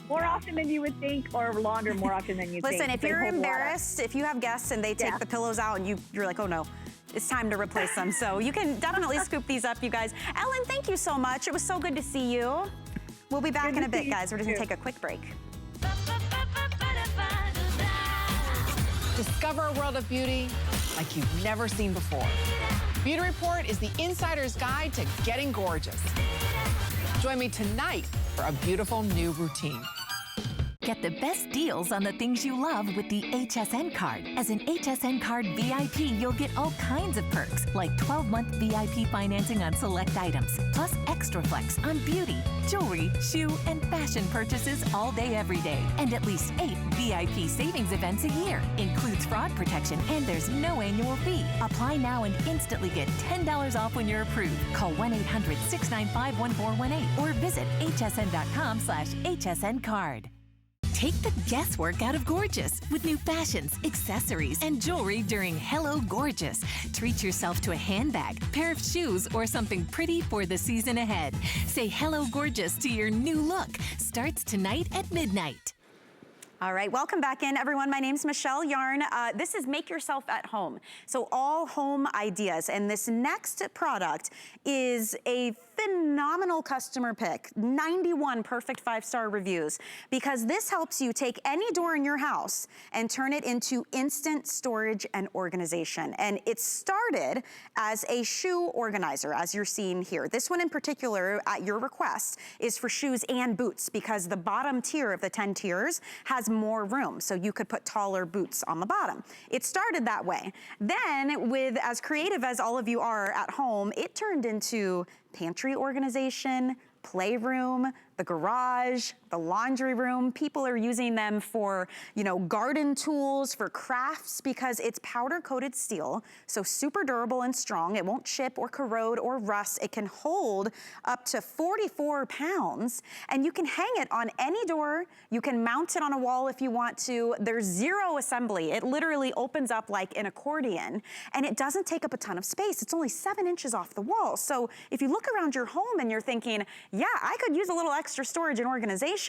more often than you would think, or launder more often than you think. Listen, if you're embarrassed, if you have guests and they take the pillows out and you're like, oh no, it's time to replace them. So you can definitely scoop these up, you guys. Ellen, thank you so much. It was so good to see you. We'll be back in a bit, guys. We're just gonna take a quick break. Discover a world of beauty like you've never seen before. Beauty Report is the insider's guide to getting gorgeous. Join me tonight for a beautiful new routine. Get the best deals on the things you love with the HSN card. As an HSN card VIP, you'll get all kinds of perks, like 12-month VIP financing on select items, plus extra flex on beauty, jewelry, shoe, and fashion purchases all day, every day. And at least 8 VIP savings events a year. Includes fraud protection, and there's no annual fee. Apply now and instantly get $10 off when you're approved. Call 1-800-695-1418 or visit hsn.com/HSN card. Take the guesswork out of gorgeous with new fashions, accessories, and jewelry during Hello Gorgeous. Treat yourself to a handbag, pair of shoes, or something pretty for the season ahead. Say Hello Gorgeous to your new look. Starts tonight at midnight. All right, welcome back in, everyone. My name's Michelle Yarn. This is Make Yourself at Home. So all home ideas. And this next product is a phenomenal customer pick. 91 perfect 5-star reviews, because this helps you take any door in your house and turn it into instant storage and organization. And it started as a shoe organizer, as you're seeing here. This one in particular, at your request, is for shoes and boots, because the bottom tier of the 10 tiers has more room, so you could put taller boots on the bottom. It started that way. Then, with as creative as all of you are at home, it turned into pantry organization, playroom, the garage, the laundry room. People are using them for, you know, garden tools, for crafts, because it's powder coated steel, so super durable and strong. It won't chip or corrode or rust. It can hold up to 44 pounds, and you can hang it on any door. You can mount it on a wall if you want to. There's zero assembly. It literally opens up like an accordion, and it doesn't take up a ton of space. It's only 7 inches off the wall. So if you look around your home and you're thinking, yeah, I could use a little extra storage and organization,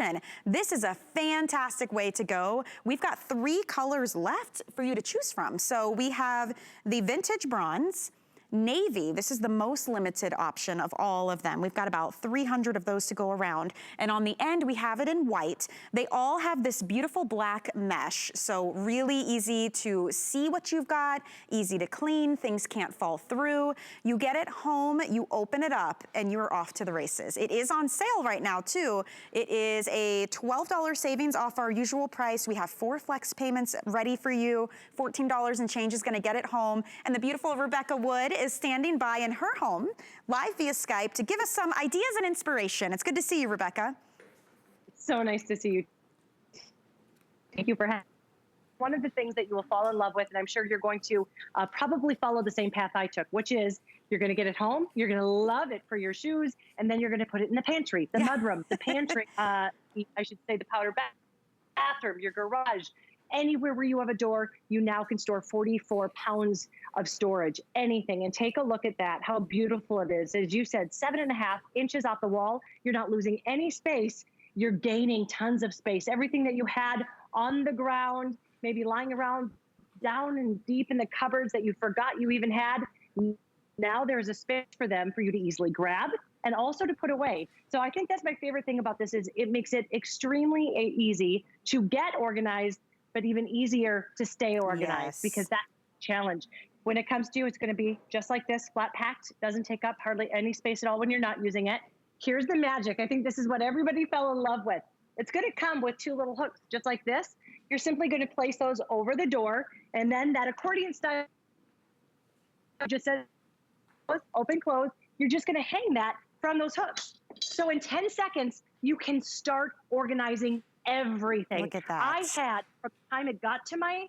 this is a fantastic way to go. We've got 3 colors left for you to choose from. So we have the vintage bronze, navy. This is the most limited option of all of them. We've got about 300 of those to go around. And on the end, we have it in white. They all have this beautiful black mesh, so really easy to see what you've got, easy to clean, things can't fall through. You get it home, you open it up, and you're off to the races. It is on sale right now, too. It is a $12 savings off our usual price. We have 4 flex payments ready for you. $14 and change is gonna get it home. And the beautiful Rebecca Wood is standing by in her home, live via Skype, to give us some ideas and inspiration. It's good to see you, Rebecca. So nice to see you. Thank you for having me. One of the things that you will fall in love with, and I'm sure you're going to probably follow the same path I took, which is you're going to get it home, you're going to love it for your shoes, and then you're going to put it in the pantry, the mudroom, the pantry, I should say the powder bathroom, your garage. Anywhere where you have a door, you now can store 44 pounds of storage, anything. And take a look at that, how beautiful it is. As you said, 7.5 inches off the wall. You're not losing any space. You're gaining tons of space. Everything that you had on the ground, maybe lying around down and deep in the cupboards that you forgot you even had, now there's a space for them for you to easily grab and also to put away. So I think that's my favorite thing about this is it makes it extremely easy to get organized, but even easier to stay organized, because that's a challenge. When it comes to you, it's going to be just like this, flat packed, doesn't take up hardly any space at all when you're not using it. Here's the magic. I think this is what everybody fell in love with. It's going to come with 2 little hooks, just like this. You're simply going to place those over the door, and then that accordion style just says open, close. You're just going to hang that from those hooks. So in 10 seconds, you can start organizing everything. Look at that. I had, from the time it got to my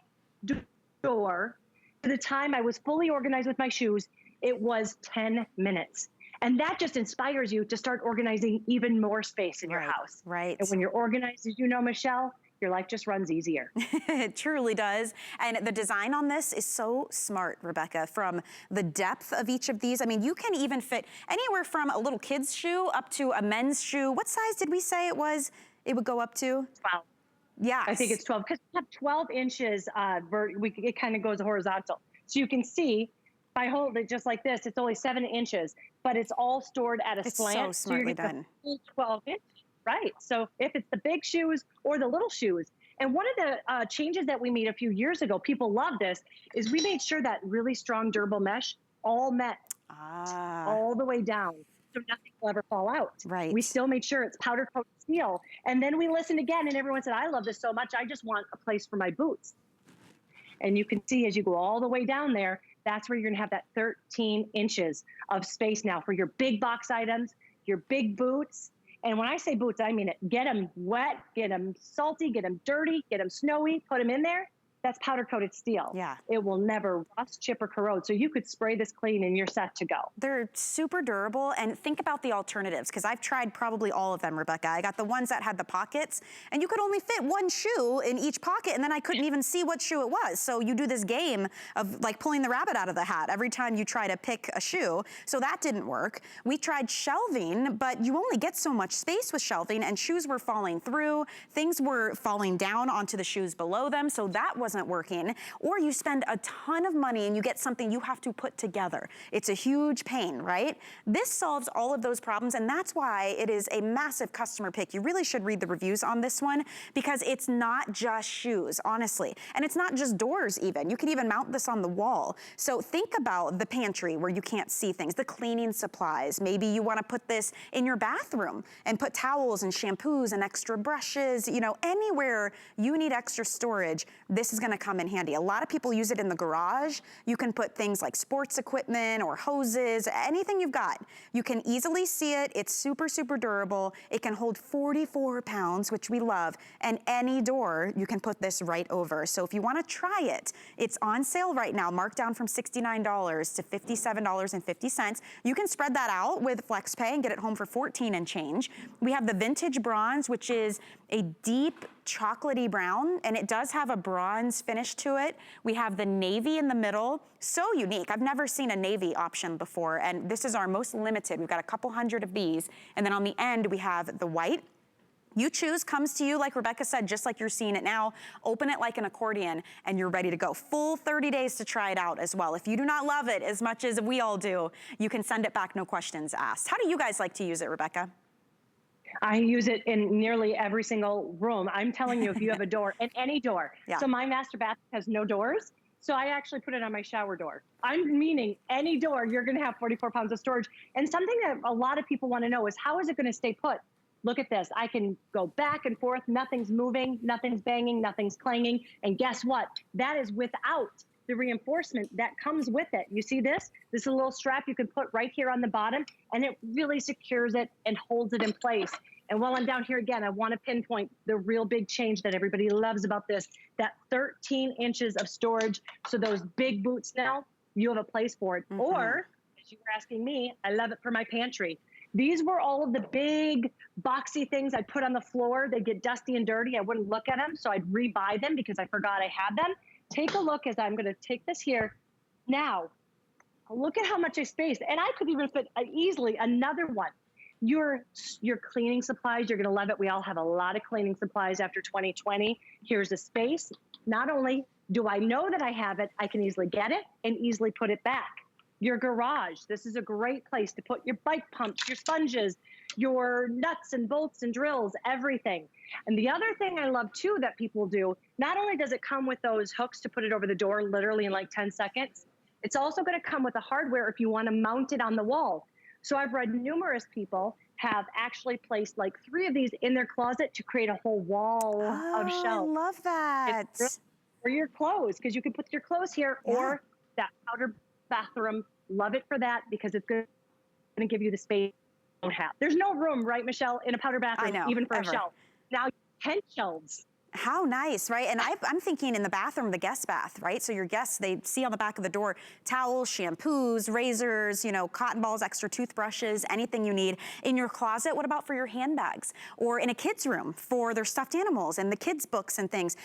door to the time I was fully organized with my shoes, it was 10 minutes. And that just inspires you to start organizing even more space in your house. Right. And when you're organized, as you know, Michelle, your life just runs easier. It truly does. And the design on this is so smart, Rebecca, from the depth of each of these. I mean, you can even fit anywhere from a little kid's shoe up to a men's shoe. What size did we say it was? It would go up to? 12. Yeah. I think it's 12 because we have 12 inches, it kind of goes horizontal. So you can see, if I hold it just like this, it's only 7 inches, but it's all stored at a slant. It's so smartly done. 12 inches, right? So if it's the big shoes or the little shoes. And one of the changes that we made a few years ago, people love this, is we made sure that really strong durable mesh all met all the way down. So nothing will ever fall out. Right. We still made sure it's powder coated steel. And then we listened again and everyone said, I love this so much. I just want a place for my boots. And you can see as you go all the way down there, that's where you're gonna have that 13 inches of space now for your big box items, your big boots. And when I say boots, I mean it. Get them wet, get them salty, get them dirty, get them snowy, put them in there. That's powder coated steel. Yeah. It will never rust, chip, or corrode. So you could spray this clean and you're set to go. They're super durable, and think about the alternatives, because I've tried probably all of them, Rebecca. I got the ones that had the pockets, and you could only fit 1 shoe in each pocket, and then I couldn't even see what shoe it was. So you do this game of like pulling the rabbit out of the hat every time you try to pick a shoe. So that didn't work. We tried shelving, but you only get so much space with shelving, and shoes were falling through. Things were falling down onto the shoes below them, so that wasn't working. Or you spend a ton of money and you get something you have to put together. It's a huge pain, right? This solves all of those problems, and that's why it is a massive customer pick. You really should read the reviews on this one, because it's not just shoes, honestly. And it's not just doors even. You can even mount this on the wall. So think about the pantry where you can't see things, the cleaning supplies. Maybe you want to put this in your bathroom and put towels and shampoos and extra brushes, you know, anywhere you need extra storage, this is going to come in handy. A lot of people use it in the garage. You can put things like sports equipment or hoses, anything you've got. You can easily see it. It's super, super durable. It can hold 44 pounds, which we love. And any door, you can put this right over. So if you want to try it, it's on sale right now, marked down from $69 to $57.50. You can spread that out with FlexPay and get it home for $14 and change. We have the vintage bronze, which is a deep chocolatey brown, and it does have a bronze finish to it. We have the navy in the middle, so unique. I've never seen a navy option before, and this is our most limited. We've got a couple hundred of these, and then on the end we have the white. You choose, comes to you, like Rebecca said, just like you're seeing it now. Open it like an accordion, and you're ready to go. Full 30 days to try it out as well. If you do not love it as much as we all do, you can send it back, no questions asked. How do you guys like to use it, Rebecca? I use it in nearly every single room. I'm telling you, if you have a door, and any door. Yeah. So my master bath has no doors. So I actually put it on my shower door. I'm meaning any door, you're going to have 44 pounds of storage. And something that a lot of people want to know is, how is it going to stay put? Look at this. I can go back and forth. Nothing's moving, nothing's banging, nothing's clanging. And guess what? That is without the reinforcement that comes with it. You see this? This is a little strap you can put right here on the bottom, and it really secures it and holds it in place. And while I'm down here again, I want to pinpoint the real big change that everybody loves about this, that 13 inches of storage. So those big boots now, you have a place for it. Mm-hmm. Or, as you were asking me, I love it for my pantry. These were all of the big boxy things I'd put on the floor. They'd get dusty and dirty. I wouldn't look at them, so I'd rebuy them because I forgot I had them. Take a look as I'm going to take this here. Now, look at how much I spaced. And I could even fit easily another one. Your cleaning supplies, you're going to love it. We all have a lot of cleaning supplies after 2020. Here's a space. Not only do I know that I have it, I can easily get it and easily put it back. Your garage, this is a great place to put your bike pumps, your sponges, your nuts and bolts and drills, everything. And the other thing I love too that people do, not only does it come with those hooks to put it over the door literally in like 10 seconds, It's also going to come with a hardware if you want to mount it on the wall. So I've read numerous people have actually placed like 3 of these in their closet to create a whole wall of shelves. I love that. For your clothes, because you can put your clothes here, or that powder bathroom. Love it for that because it's going to give you the space you don't have. There's no room, right, Michelle, in a powder bathroom, even for a shelf. Now, 10 shelves. How nice, right? And I'm thinking in the bathroom, the guest bath, right? So your guests, they see on the back of the door, towels, shampoos, razors, you know, cotton balls, extra toothbrushes, anything you need. In your closet, what about for your handbags? Or in a kid's room for their stuffed animals and the kids' books and things.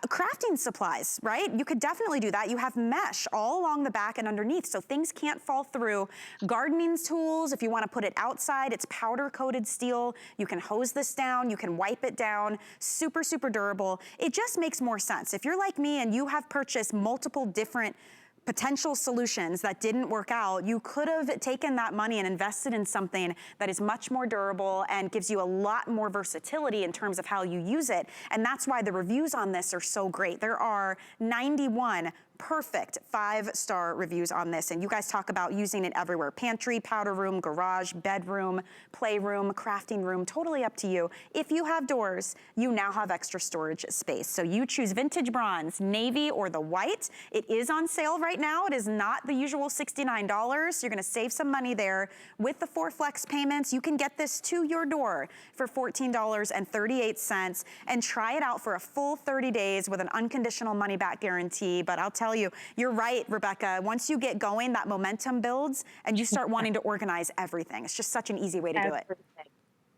Crafting supplies, right? You could definitely do that. You have mesh all along the back and underneath, so things can't fall through. Gardening tools, if you want to put it outside, it's powder-coated steel. You can hose this down, you can wipe it down. Super, super durable. It just makes more sense. If you're like me and you have purchased multiple different potential solutions that didn't work out, you could have taken that money and invested in something that is much more durable and gives you a lot more versatility in terms of how you use it. And that's why the reviews on this are so great. There are 91 perfect 5-star reviews on this, and you guys talk about using it everywhere. Pantry, powder room, garage, bedroom, playroom, crafting room, totally up to you. If you have doors, you now have extra storage space. So you choose vintage bronze, navy, or the white. It is on sale right now. It is not the usual $69. You're gonna save some money there. With the 4 flex payments, you can get this to your door for $14.38 and try it out for a full 30 days with an unconditional money back guarantee. But I'll tell you, you're right, Rebecca. Once you get going, that momentum builds and you start wanting to organize everything. It's just such an easy way to do it.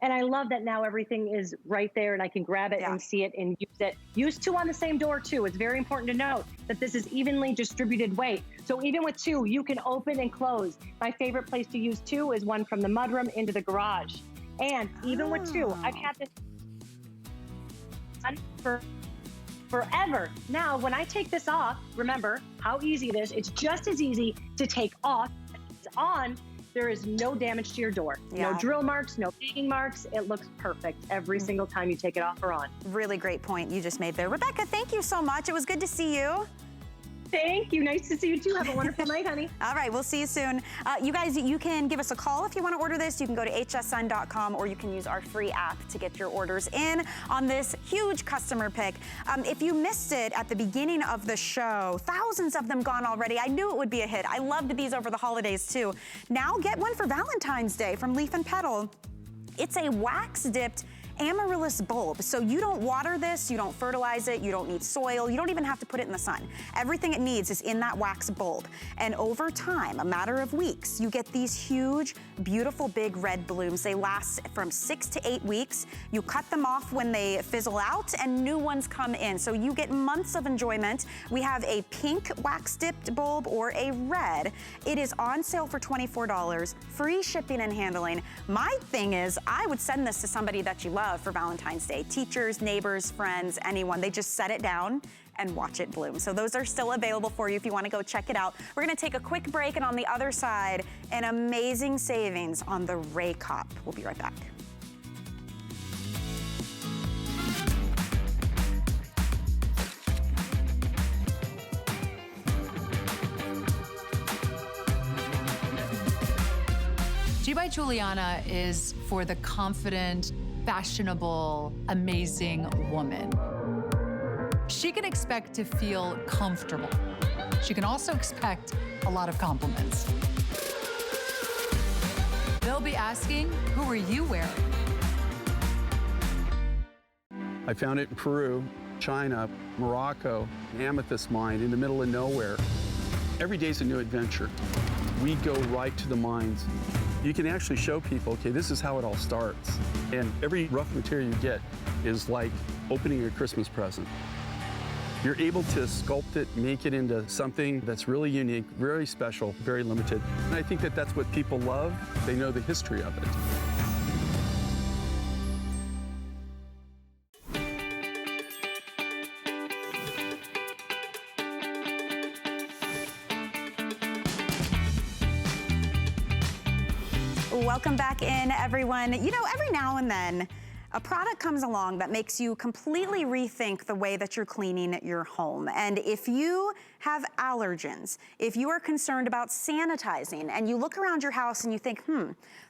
And I love that now everything is right there and I can grab it and see it and use it. Use 2 on the same door too. It's very important to note that this is evenly distributed weight. So even with 2, you can open and close. My favorite place to use 2 is one from the mudroom into the garage. And even with 2, I've had this for forever. Now, when I take this off, remember how easy it is. It's just as easy to take off as on. There is no damage to your door. No drill marks, no banging marks. It looks perfect every single time you take it off or on. Really great point you just made there. Rebecca, thank you so much. It was good to see you. Thank you. Nice to see you too. Have a wonderful night, honey. All right, we'll see you soon. You guys, you can give us a call if you want to order this. You can go to hsn.com or you can use our free app to get your orders in on this huge customer pick. If you missed it at the beginning of the show, thousands of them gone already. I knew it would be a hit. I loved these over the holidays too. Now get one for Valentine's Day from Leaf and Petal. It's a wax-dipped Amaryllis bulb. So you don't water this, you don't fertilize it, you don't need soil, you don't even have to put it in the sun. Everything it needs is in that wax bulb. And over time, a matter of weeks, you get these huge, beautiful, big red blooms. They last from 6 to 8 weeks. You cut them off when they fizzle out and new ones come in. So you get months of enjoyment. We have a pink wax-dipped bulb or a red. It is on sale for $24, free shipping and handling. My thing is, I would send this to somebody that you love for Valentine's Day. Teachers, neighbors, friends, anyone. They just set it down and watch it bloom. So those are still available for you if you want to go check it out. We're going to take a quick break, and on the other side, an amazing savings on the Ray Cop. We'll be right back. G by Juliana is for the confident, fashionable, amazing woman. She can expect to feel comfortable. She can also expect a lot of compliments. They'll be asking, who are you wearing? I found it in Peru, China, Morocco, an amethyst mine in the middle of nowhere. Every day's a new adventure. We go right to the mines. You can actually show people, okay, this is how it all starts. And every rough material you get is like opening a Christmas present. You're able to sculpt it, make it into something that's really unique, very special, very limited. And I think that that's what people love. They know the history of it. Welcome back in, everyone. You know, every now and then, a product comes along that makes you completely rethink the way that you're cleaning your home. And if you have allergens, if you are concerned about sanitizing, and you look around your house and you think,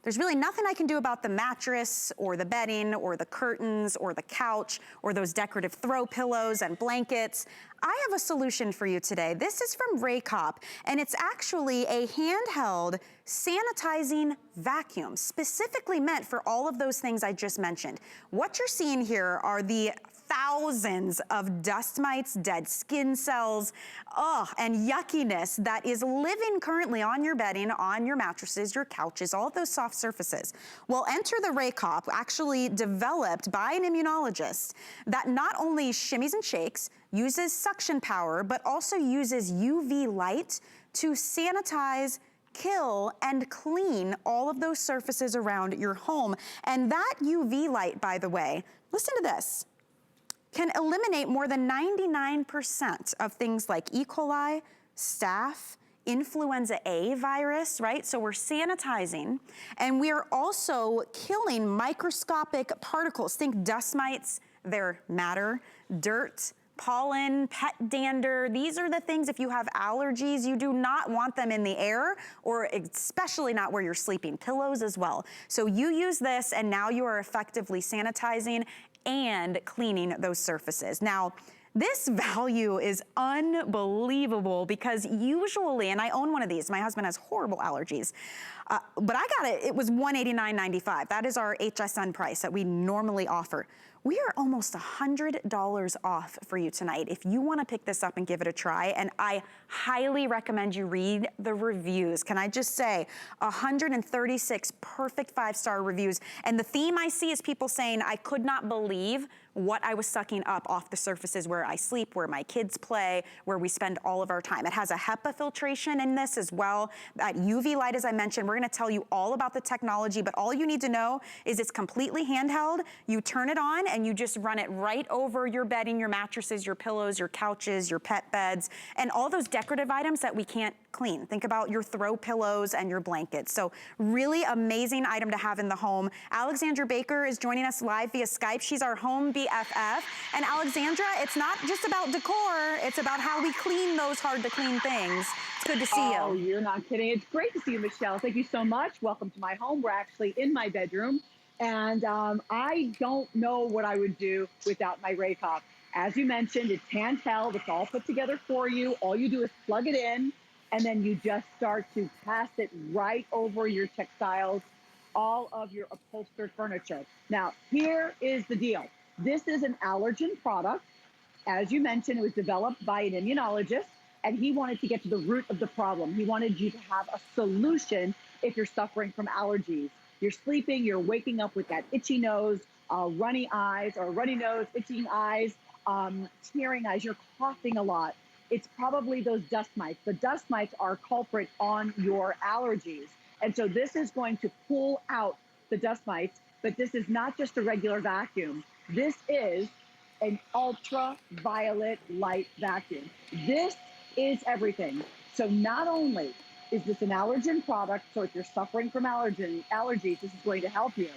there's really nothing I can do about the mattress or the bedding or the curtains or the couch or those decorative throw pillows and blankets, I have a solution for you today. This is from Raycop, and it's actually a handheld sanitizing vacuum, specifically meant for all of those things I just mentioned. What you're seeing here are the thousands of dust mites, dead skin cells, and yuckiness that is living currently on your bedding, on your mattresses, your couches, all of those soft surfaces. Well, enter the Raycop, actually developed by an immunologist, that not only shimmies and shakes, uses suction power, but also uses UV light to sanitize, kill, and clean all of those surfaces around your home. And that UV light, by the way, listen to this, can eliminate more than 99% of things like E. coli, staph, influenza A virus, right? So we're sanitizing, and we are also killing microscopic particles. Think dust mites, their matter, dirt, pollen, pet dander. These are the things, if you have allergies, you do not want them in the air, or especially not where you're sleeping. Pillows as well. So you use this, and now you are effectively sanitizing and cleaning those surfaces. Now, this value is unbelievable because usually, and I own one of these, my husband has horrible allergies, but I got it was $189.95. That is our HSN price that we normally offer. We are almost $100 off for you tonight if you want to pick this up and give it a try, and I highly recommend you read the reviews. Can I just say, 136 perfect 5-star reviews, and the theme I see is people saying, I could not believe what I was sucking up off the surfaces where I sleep, where my kids play, where we spend all of our time. It has a HEPA filtration in this as well. That UV light, as I mentioned, we're gonna tell you all about the technology, but all you need to know is it's completely handheld. You turn it on and you just run it right over your bedding, your mattresses, your pillows, your couches, your pet beds, and all those decorative items that we can't clean. Think about your throw pillows and your blankets. So really amazing item to have in the home. Alexandra Baker is joining us live via Skype. She's our home BFF. And Alexandra, it's not just about decor, it's about how we clean those hard to clean things. It's good to see you. Oh, you're not kidding. It's great to see you, Michelle. Thank you so much. Welcome to my home. We're actually in my bedroom. And I don't know what I would do without my Raycop. As you mentioned, it's handheld. It's all put together for you. All you do is plug it in, and then you just start to pass it right over your textiles, all of your upholstered furniture. Now, here is the deal. This is an allergen product. As you mentioned, it was developed by an immunologist, and he wanted to get to the root of the problem. He wanted you to have a solution if you're suffering from allergies. You're sleeping, you're waking up with that itchy nose, runny eyes, or runny nose, itching eyes, tearing eyes, you're coughing a lot. It's probably those dust mites. The dust mites are culprit on your allergies. And so this is going to pull out the dust mites, but this is not just a regular vacuum. This is an ultraviolet light vacuum. This is everything. So not only is this an allergen product, so if you're suffering from allergies, this is going to help you.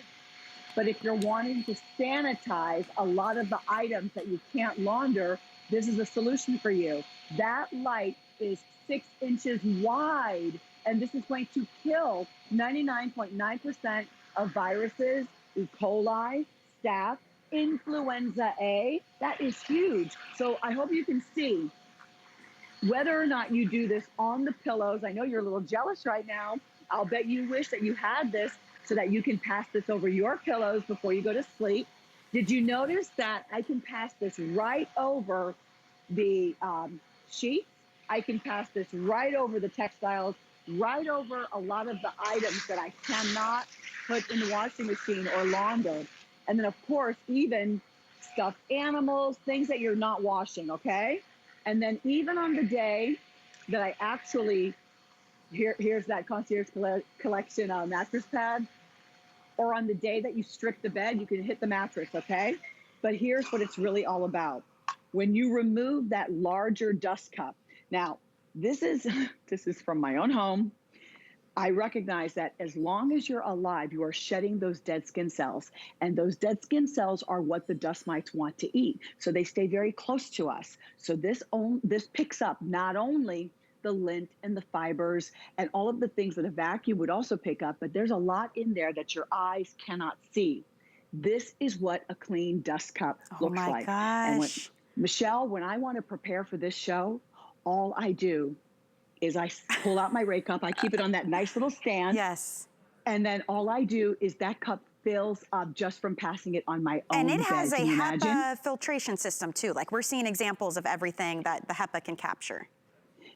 But if you're wanting to sanitize a lot of the items that you can't launder, this is a solution for you. That light is 6 inches wide, and this is going to kill 99.9% of viruses, E. coli, staph, influenza A. That is huge. So I hope you can see whether or not you do this on the pillows. I know you're a little jealous right now. I'll bet you wish that you had this so that you can pass this over your pillows before you go to sleep. Did you notice that I can pass this right over the sheets? I can pass this right over the textiles, right over a lot of the items that I cannot put in the washing machine or launder. And then, of course, even stuffed animals, things that you're not washing, okay? And then even on the day that I actually, here's that concierge collection mattress pad, or on the day that you strip the bed, you can hit the mattress, okay? But here's what it's really all about. When you remove that larger dust cup, now this is from my own home. I recognize that as long as you're alive, you are shedding those dead skin cells. And those dead skin cells are what the dust mites want to eat. So they stay very close to us. So this picks up not only the lint and the fibers and all of the things that a vacuum would also pick up, but there's a lot in there that your eyes cannot see. This is what a clean dust cup looks like. Oh my gosh. And Michelle, when I want to prepare for this show, all I do is I pull out my Ray cup. I keep it on that nice little stand. Yes. And then all I do is that cup fills up just from passing it on my own And it bed. has a Can you HEPA imagine? filtration system too. Like we're seeing examples of everything that the HEPA can capture.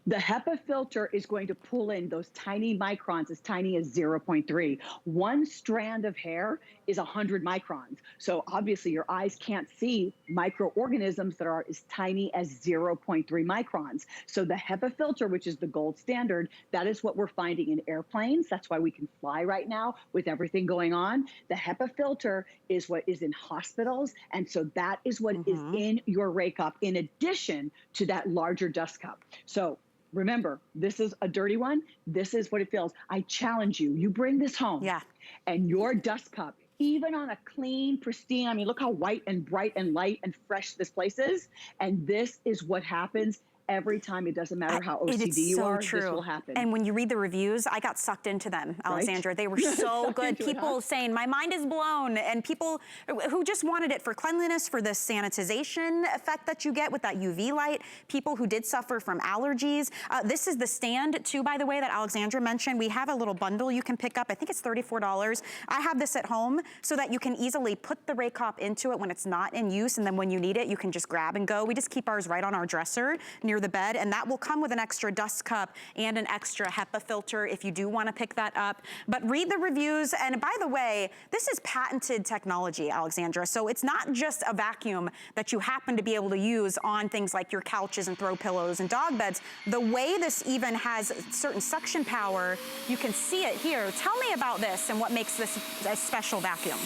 The HEPA filter is going to pull in those tiny microns, as tiny as 0.3. One strand of hair is 100 microns. So obviously your eyes can't see microorganisms that are as tiny as 0.3 microns. So the HEPA filter, which is the gold standard, that is what we're finding in airplanes. That's why we can fly right now with everything going on. The HEPA filter is what is in hospitals. And so that is what is in your Ray cup, in addition to that larger dust cup. So remember, this is a dirty one. This is what it feels. I challenge you. You bring this home. Yeah. And your dust cup, even on a clean, pristine, I mean, look how white and bright and light and fresh this place is. And this is what happens every time. It doesn't matter how OCD you are, this will happen. And when you read the reviews, I got sucked into them, Alexandra. Right? They were so good. People saying, my mind is blown. And people who just wanted it for cleanliness, for the sanitization effect that you get with that UV light. People who did suffer from allergies. This is the stand too, by the way, that Alexandra mentioned. We have a little bundle you can pick up. I think it's $34. I have this at home so that you can easily put the Ray cup into it when it's not in use. And then when you need it, you can just grab and go. We just keep ours right on our dresser near the bed, and that will come with an extra dust cup and an extra HEPA filter if you do want to pick that up. But read the reviews, and by the way, this is patented technology, Alexandra, so it's not just a vacuum that you happen to be able to use on things like your couches and throw pillows and dog beds. The way this even has certain suction power, you can see it here. Tell me about this and what makes this a special vacuum.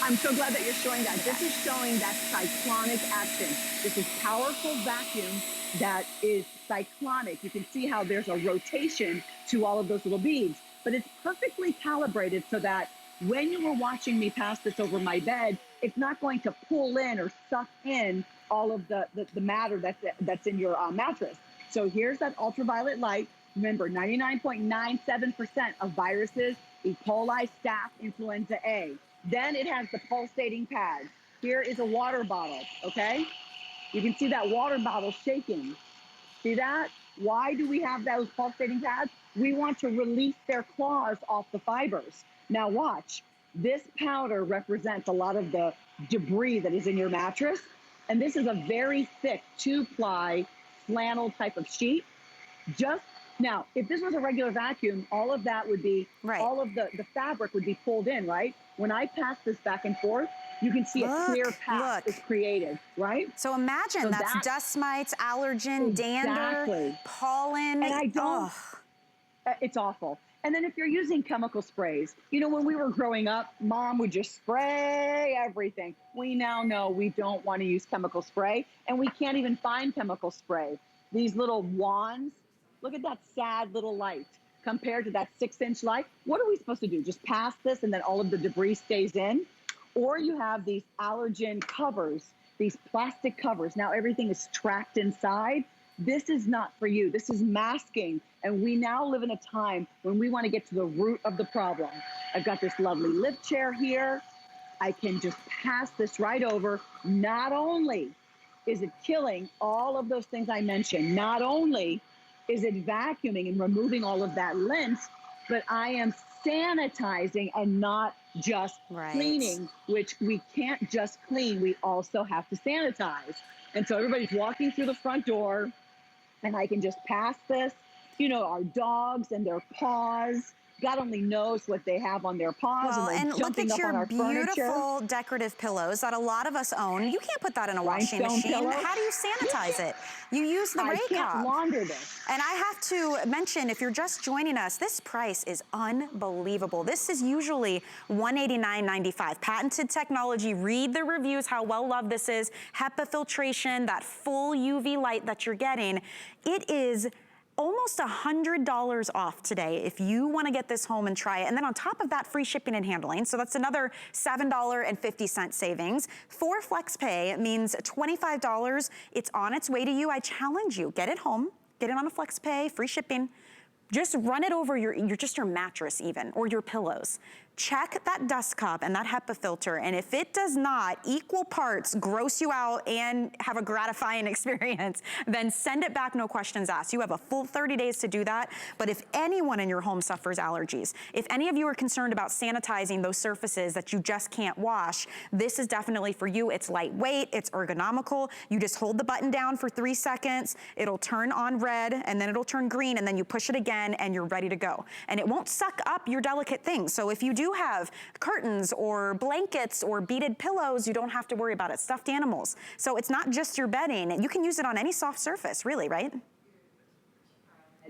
I'm so glad that you're showing that. This is showing that cyclonic action. This is powerful vacuum that is cyclonic. You can see how there's a rotation to all of those little beads, but it's perfectly calibrated so that when you were watching me pass this over my bed, it's not going to pull in or suck in all of the matter that's in your mattress. So here's that ultraviolet light. Remember, 99.97% of viruses, E. coli, staph, influenza A. Then it has the pulsating pads. Here is a water bottle, okay? You can see that water bottle shaking. See that? Why do we have those pulsating pads? We want to release their claws off the fibers. Now watch. This powder represents a lot of the debris that is in your mattress. And this is a very thick 2-ply flannel type of sheet. Just now, if this was a regular vacuum, all of that would be, all of the fabric would be pulled in, right? When I pass this back and forth, you can see a clear path is created, right? So imagine that's dust mites, allergen, dander, pollen. And I don't, it's awful. And then if you're using chemical sprays, you know, when we were growing up, mom would just spray everything. We now know we don't want to use chemical spray, and we can't even find chemical spray. These little wands, look at that sad little light compared to that 6-inch light. What are we supposed to do? Just pass this and then all of the debris stays in? Or you have these allergen covers, these plastic covers. Now everything is trapped inside. This is not for you. This is masking. And we now live in a time when we want to get to the root of the problem. I've got this lovely lift chair here. I can just pass this right over. Not only is it killing all of those things I mentioned, not only is it vacuuming and removing all of that lint, but I am sanitizing and not just cleaning, which we can't just clean. We also have to sanitize. And so everybody's walking through the front door, and I can just pass this. You know, our dogs and their paws, God only knows what they have on their paws. Well, and look at your beautiful furniture. Decorative pillows that a lot of us own. You can't put that in a washing machine. Pillow. How do you sanitize it? You use the Ray cup. I can't launder this. And I have to mention, if you're just joining us, this price is unbelievable. This is usually $189.95. Patented technology. Read the reviews, how well loved this is. HEPA filtration, that full UV light that you're getting. It is almost $100 off today if you want to get this home and try it. And then on top of that, free shipping and handling. So that's another $7.50 savings. 4 FlexPay means $25. It's on its way to you. I challenge you, get it home, get it on a FlexPay, free shipping. Just run it over your mattress even, or your pillows. Check that dust cup and that HEPA filter, and if it does not equal parts gross you out and have a gratifying experience, then send it back, no questions asked. You have a full 30 days to do that, but if anyone in your home suffers allergies, if any of you are concerned about sanitizing those surfaces that you just can't wash, this is definitely for you. It's lightweight, it's ergonomical. You just hold the button down for 3 seconds, it'll turn on red, and then it'll turn green, and then you push it again, and you're ready to go. And it won't suck up your delicate things. So if you do have curtains or blankets or beaded pillows, you don't have to worry about it. Stuffed animals. So it's not just your bedding. You can use it on any soft surface, really, right?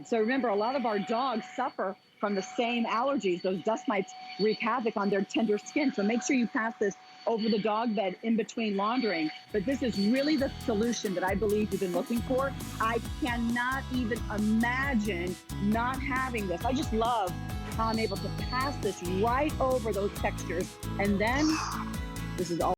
So remember, a lot of our dogs suffer from the same allergies. Those dust mites wreak havoc on their tender skin. So make sure you pass this over the dog bed in between laundering. But this is really the solution that I believe you've been looking for. I cannot even imagine not having this. I just love how I'm able to pass this right over those textures. And then this is all